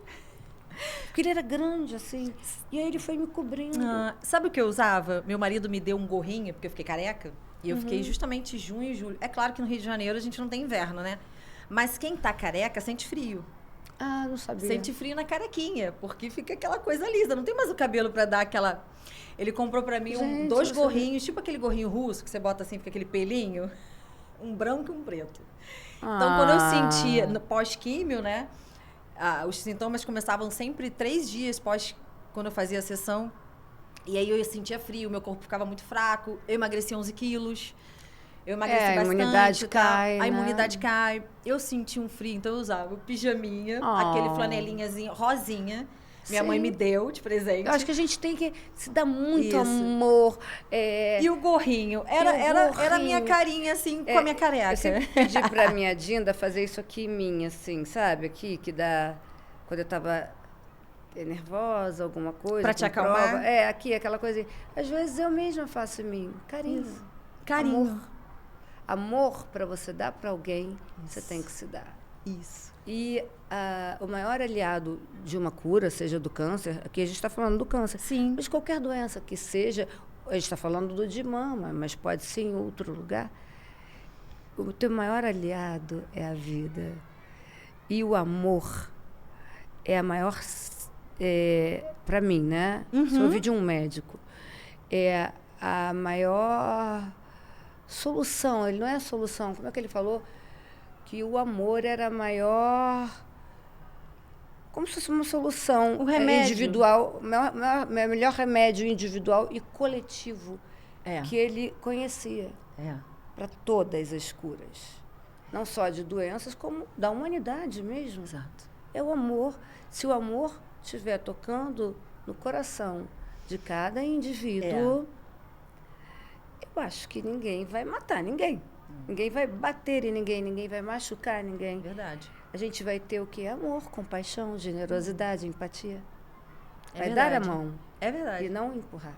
Porque ele era grande, assim. E aí ele foi me cobrindo. Sabe o que eu usava? Meu marido me deu um gorrinho, porque eu fiquei careca. E eu fiquei justamente junho e julho. É claro que no Rio de Janeiro a gente não tem inverno, né? Mas quem tá careca sente frio. Ah, não sabia. Sente frio na carequinha, porque fica aquela coisa lisa. Não tem mais o cabelo pra dar aquela... Ele comprou pra mim Gente, dois eu gorrinhos, tipo aquele gorrinho russo, que você bota assim, fica aquele pelinho. Um branco e um preto. Então, quando eu sentia, no pós-químio, né? Os sintomas começavam sempre 3 dias pós, quando eu fazia a sessão. E aí eu sentia frio, meu corpo ficava muito fraco. Eu emagreci 11 quilos. Eu emagreci bastante. A imunidade cai, A imunidade cai. Eu senti um frio, então eu usava o pijaminha, aquele flanelinhazinho, rosinha. Minha mãe me deu de presente. Eu acho que a gente tem que se dar muito amor. E o gorrinho? Era a minha carinha, assim, com a minha careca. Eu sempre pedi pra minha Dinda fazer isso aqui em mim, assim, sabe? Aqui, que dá... Quando eu tava nervosa, alguma coisa. Pra te acalmar? Prova. Aqui, aquela coisa. Às vezes eu mesma faço em mim. Carinho. Isso. Carinho. Amor para você dar para alguém, você tem que se dar. Isso. E o maior aliado de uma cura, seja do câncer, aqui a gente está falando do câncer, Sim. mas qualquer doença que seja, a gente está falando do de mama, mas pode ser em outro lugar, o teu maior aliado é a vida. E o amor é a maior, para mim, né? Se eu ouvi de um médico, é a maior solução. Ele não é a solução, como é que ele falou? Que o amor era a maior, como se fosse uma solução. O remédio. Individual, melhor remédio individual e coletivo que ele conhecia para todas as curas. Não só de doenças, como da humanidade mesmo. Exato. É o amor. Se o amor estiver tocando no coração de cada indivíduo, eu acho que ninguém vai matar ninguém. Ninguém vai bater em ninguém, ninguém vai machucar ninguém. Verdade. A gente vai ter o quê? Amor, compaixão, generosidade, empatia. Vai verdade. dar a mão. É verdade. E não empurrar.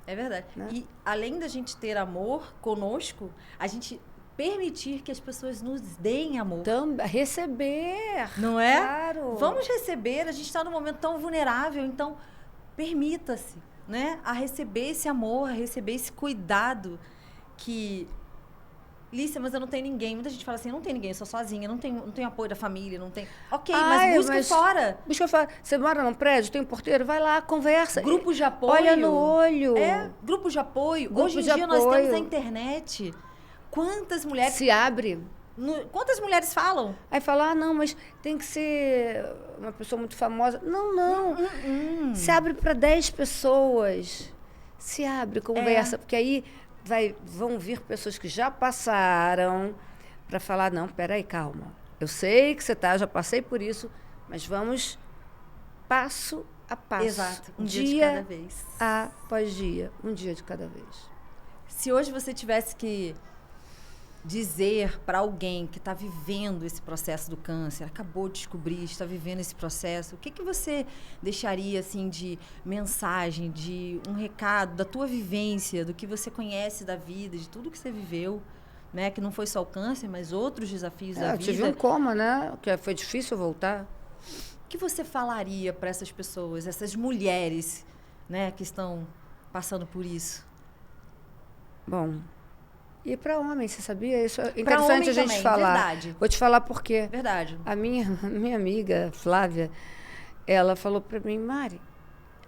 É verdade. Né? E além da gente ter amor conosco, a gente permitir que as pessoas nos deem amor. Receber. Não é? Claro. Vamos receber, a gente está num momento tão vulnerável, então permita-se, né? A receber esse amor, a receber esse cuidado que... Lícia, mas eu não tenho ninguém. Muita gente fala assim, eu não tenho ninguém, eu sou sozinha, não tenho apoio da família, não tenho... Ok, mas busca fora. Busca fora. Você mora num prédio, tem um porteiro, vai lá, conversa. Grupo de apoio. Olha no olho. Grupo de apoio. Grupo Hoje em de dia apoio. nós temos a internet. Quantas mulheres... Se abre. Quantas mulheres falam? Aí fala, não, mas tem que ser uma pessoa muito famosa. Não. Se abre para 10 pessoas. Se abre, conversa. Porque aí vão vir pessoas que já passaram para falar, não, peraí, calma. Eu sei que você já passei por isso, mas vamos passo a passo. Exato. Um dia de cada vez. Após dia. Um dia de cada vez. Se hoje você tivesse que dizer para alguém que está vivendo esse processo do câncer, acabou de descobrir, está vivendo esse processo, o que você deixaria assim de mensagem, de um recado da tua vivência, do que você conhece da vida, de tudo que você viveu, né? Que não foi só o câncer, mas outros desafios da vida. Eu tive um coma, né? Que foi difícil voltar. O que você falaria para essas pessoas, essas mulheres, né, que estão passando por isso? Bom, e para homem, você sabia? Isso é interessante a gente também, falar. Verdade. Vou te falar por quê. Verdade. A minha amiga, Flávia, ela falou para mim, Mari,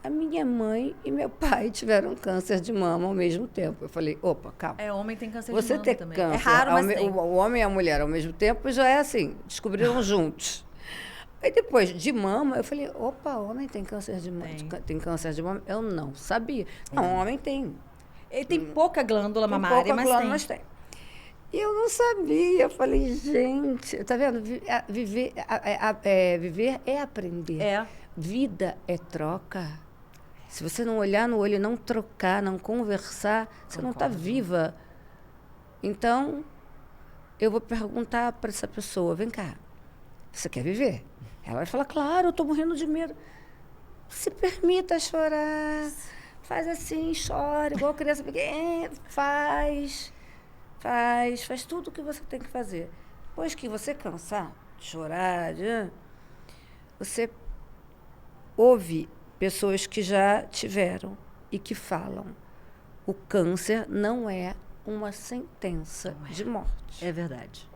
a minha mãe e meu pai tiveram câncer de mama ao mesmo tempo. Eu falei, opa, calma. Homem tem câncer Você de mama ter também. câncer, É raro, mas tem. o homem e a mulher ao mesmo tempo já é assim, descobriram juntos. Aí depois, de mama, eu falei, opa, homem tem câncer de mama? Tem câncer de mama? Eu não sabia. Não, homem tem. Ele tem pouca glândula mamária, mas tem. E eu não sabia. Eu falei, gente, tá vendo? Viver é aprender. Vida é troca. Se você não olhar no olho, não trocar, não conversar, você não está viva. Então, eu vou perguntar para essa pessoa, vem cá, você quer viver? Ela vai falar, claro, eu estou morrendo de medo. Se permita chorar. Faz assim, chora, igual criança pequena. Faz tudo o que você tem que fazer. Depois que você cansar de chorar, você ouve pessoas que já tiveram e que falam: o câncer não é uma sentença de morte. É verdade.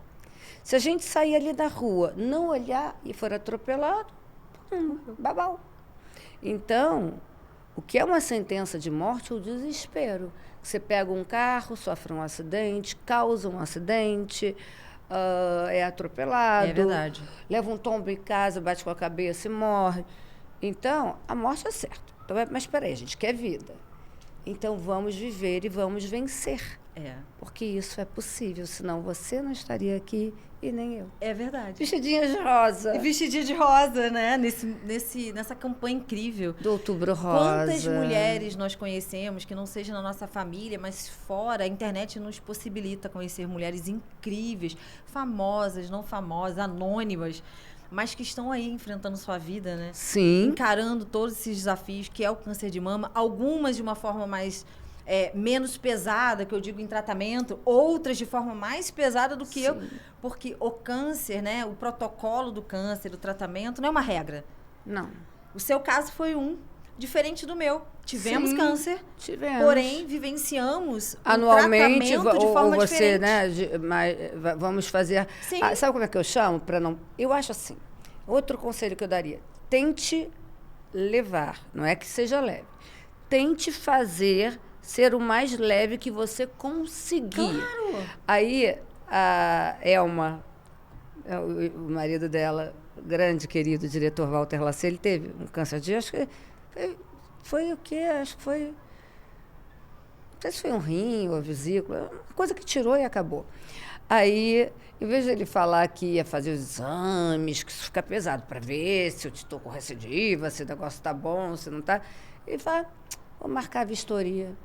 Se a gente sair ali da rua, não olhar e for atropelado, babau. Então, o que é uma sentença de morte é o desespero. Você pega um carro, sofre um acidente, causa um acidente, é atropelado. É verdade. Leva um tombo em casa, bate com a cabeça e morre. Então, a morte é certa. Então, mas espera aí, a gente quer vida. Então, vamos viver e vamos vencer. Porque isso é possível, senão você não estaria aqui e nem eu. É verdade. Vestidinha de rosa. E vestidinha de rosa, né? Nessa campanha incrível. Do Outubro Rosa. Quantas mulheres nós conhecemos, que não seja na nossa família, mas fora, a internet nos possibilita conhecer mulheres incríveis, famosas, não famosas, anônimas, mas que estão aí enfrentando sua vida, né? Sim. Encarando todos esses desafios, que é o câncer de mama, algumas de uma forma mais... menos pesada, que eu digo em tratamento, outras de forma mais pesada do que Sim. eu, porque o câncer, né, o protocolo do câncer, o tratamento, não é uma regra. Não. O seu caso foi diferente do meu. Tivemos Sim, câncer, tivemos. porém vivenciamos anualmente, o tratamento de forma ou você, diferente. né, vamos fazer... Sim. Sabe como é que eu chamo? Para não... Eu acho assim, outro conselho que eu daria, tente levar, não é que seja leve, tente fazer... ser o mais leve que você conseguir. Claro! Aí, a Elma, o marido dela, grande, querido diretor Walter Lacer, ele teve um câncer de... Acho que foi o quê? Acho que foi... Não sei se foi um rim ou a vesícula, uma coisa que tirou e acabou. Aí, em vez de ele falar que ia fazer os exames, que isso fica pesado, para ver se eu estou com recidiva, se o negócio está bom, se não está, ele fala, vou marcar a vistoria.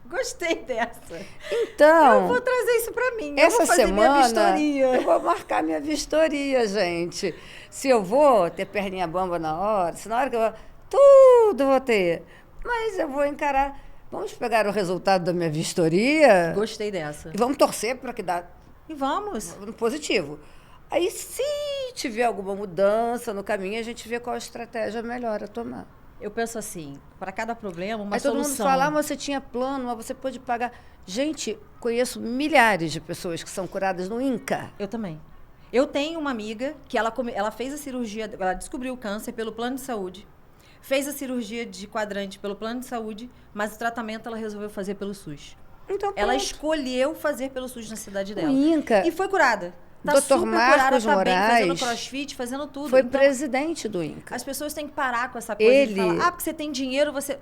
Gostei dessa. Então, eu vou trazer isso para mim. Essa eu vou fazer semana, minha vistoria. eu vou marcar minha vistoria, gente. Se eu vou ter perninha bamba na hora, se na hora que eu vou, tudo vou ter. Mas eu vou encarar. Vamos pegar o resultado da minha vistoria. Gostei dessa. E vamos torcer para que dá E vamos. positivo. Aí, se tiver alguma mudança no caminho, a gente vê qual a estratégia melhor a tomar. Eu penso assim, para cada problema, uma Aí todo solução. mundo fala, mas você tinha plano, mas você pôde pagar. Gente, conheço milhares de pessoas que são curadas no INCA. Eu também. Eu tenho uma amiga que ela fez a cirurgia, ela descobriu o câncer pelo plano de saúde, fez a cirurgia de quadrante pelo plano de saúde, mas o tratamento ela resolveu fazer pelo SUS. Então, ela escolheu fazer pelo SUS na cidade dela. O INCA. E foi curada. Tá Dr. super Marcos curada, tá bem, fazendo Moraes crossfit, fazendo tudo. Foi Então, presidente do INCA. as pessoas têm que parar com essa coisa de Ele- falar, porque você tem dinheiro, você...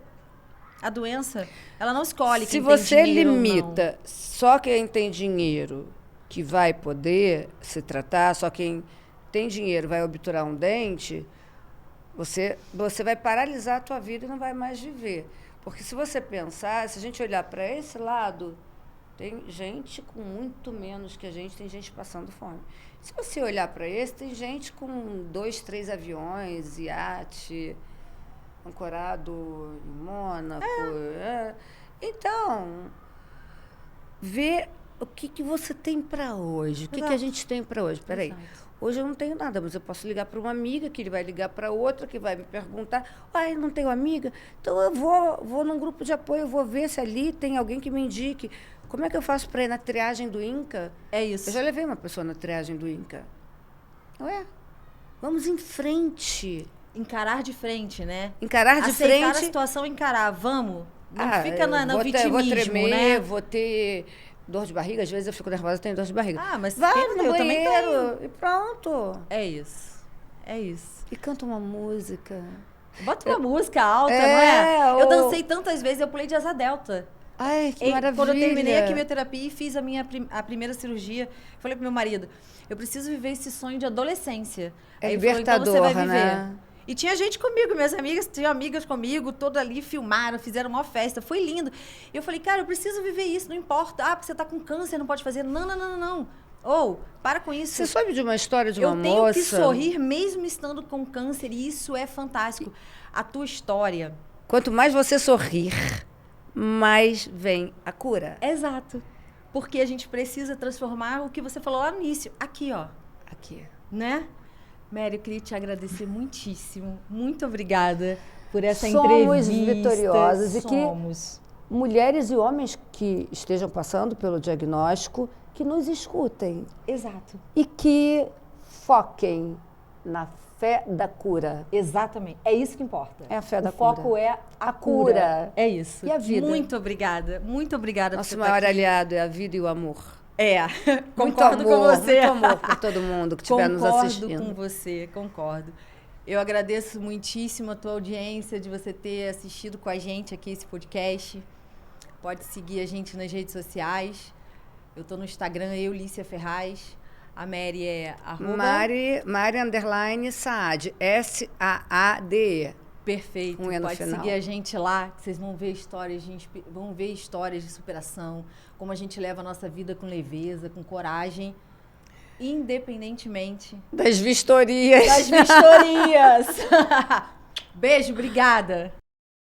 A doença, ela não escolhe Se quem tem você dinheiro ou não. limita só quem tem dinheiro que vai poder se tratar, só quem tem dinheiro vai obturar um dente, você vai paralisar a tua vida e não vai mais viver. Porque se você pensar, se a gente olhar para esse lado, tem gente com muito menos que a gente, tem gente passando fome. Se você olhar para esse, tem gente com 2, 3 aviões, iate, ancorado em Mônaco. Então, vê o que você tem para hoje. O que a gente tem para hoje? Peraí. Exato. Hoje eu não tenho nada, mas eu posso ligar para uma amiga, que ele vai ligar para outra, que vai me perguntar, eu não tenho amiga? Então eu vou num grupo de apoio, eu vou ver se ali tem alguém que me indique. Como é que eu faço para ir na triagem do INCA? É isso. Eu já levei uma pessoa na triagem do INCA. Vamos em frente. Encarar de frente, né? Encarar de Aceitar frente. a situação, encarar. Vamos. Não fica no vou vitimismo, tremer, né? vou ter dor de barriga. Às vezes eu fico nervosa, tenho dor de barriga. Mas vai quem não no tem? Eu também banheiro tenho. e pronto. É isso. É isso. E canta uma música. Bota uma música alta, É, não é? Eu ou- dancei tantas vezes, eu pulei de asa delta. Ai, que maravilha. Quando eu terminei a quimioterapia e fiz a primeira cirurgia, falei pro meu marido, eu preciso viver esse sonho de adolescência. É Aí ele falou, então você libertador, vai viver. né? E tinha gente comigo, minhas amigas, tinham amigas comigo, todas ali filmaram, fizeram uma festa, foi lindo. E eu falei, cara, eu preciso viver isso, não importa. Ah, porque você tá com câncer, não pode fazer. Não, não, não, não, não. Ou, para com isso. Você soube de uma história de uma moça? Eu tenho que sorrir mesmo estando com câncer, e isso é fantástico. A tua história. Quanto mais você sorrir, mais vem a cura. Exato. Porque a gente precisa transformar o que você falou lá no início. Aqui, ó. Aqui. Né? Mary, eu queria te agradecer muitíssimo. Muito obrigada por essa Somos entrevista. vitoriosas. E Somos. que mulheres e homens que estejam passando pelo diagnóstico, que nos escutem. Exato. E que foquem na fé da cura. Exatamente. É isso que importa. É a fé da O cura. foco é a cura. É isso. E a vida. Muito obrigada. Muito obrigada Nosso por você maior estar aqui. aliado é a vida e o amor. É. Muito Concordo amor, com você. muito amor por todo mundo que estiver nos assistindo. Concordo com você, concordo. Eu agradeço muitíssimo a tua audiência, de você ter assistido com a gente aqui esse podcast. Pode seguir a gente nas redes sociais. Eu estou no Instagram, Lícia Ferraz. A Mary é arroba... Mari underline Saad. S-A-A-D-E. Perfeito. Um E no Pode final. seguir a gente lá, que vocês vão ver vão ver histórias de superação, como a gente leva a nossa vida com leveza, com coragem, independentemente Das vistorias. das vistorias. Beijo, obrigada.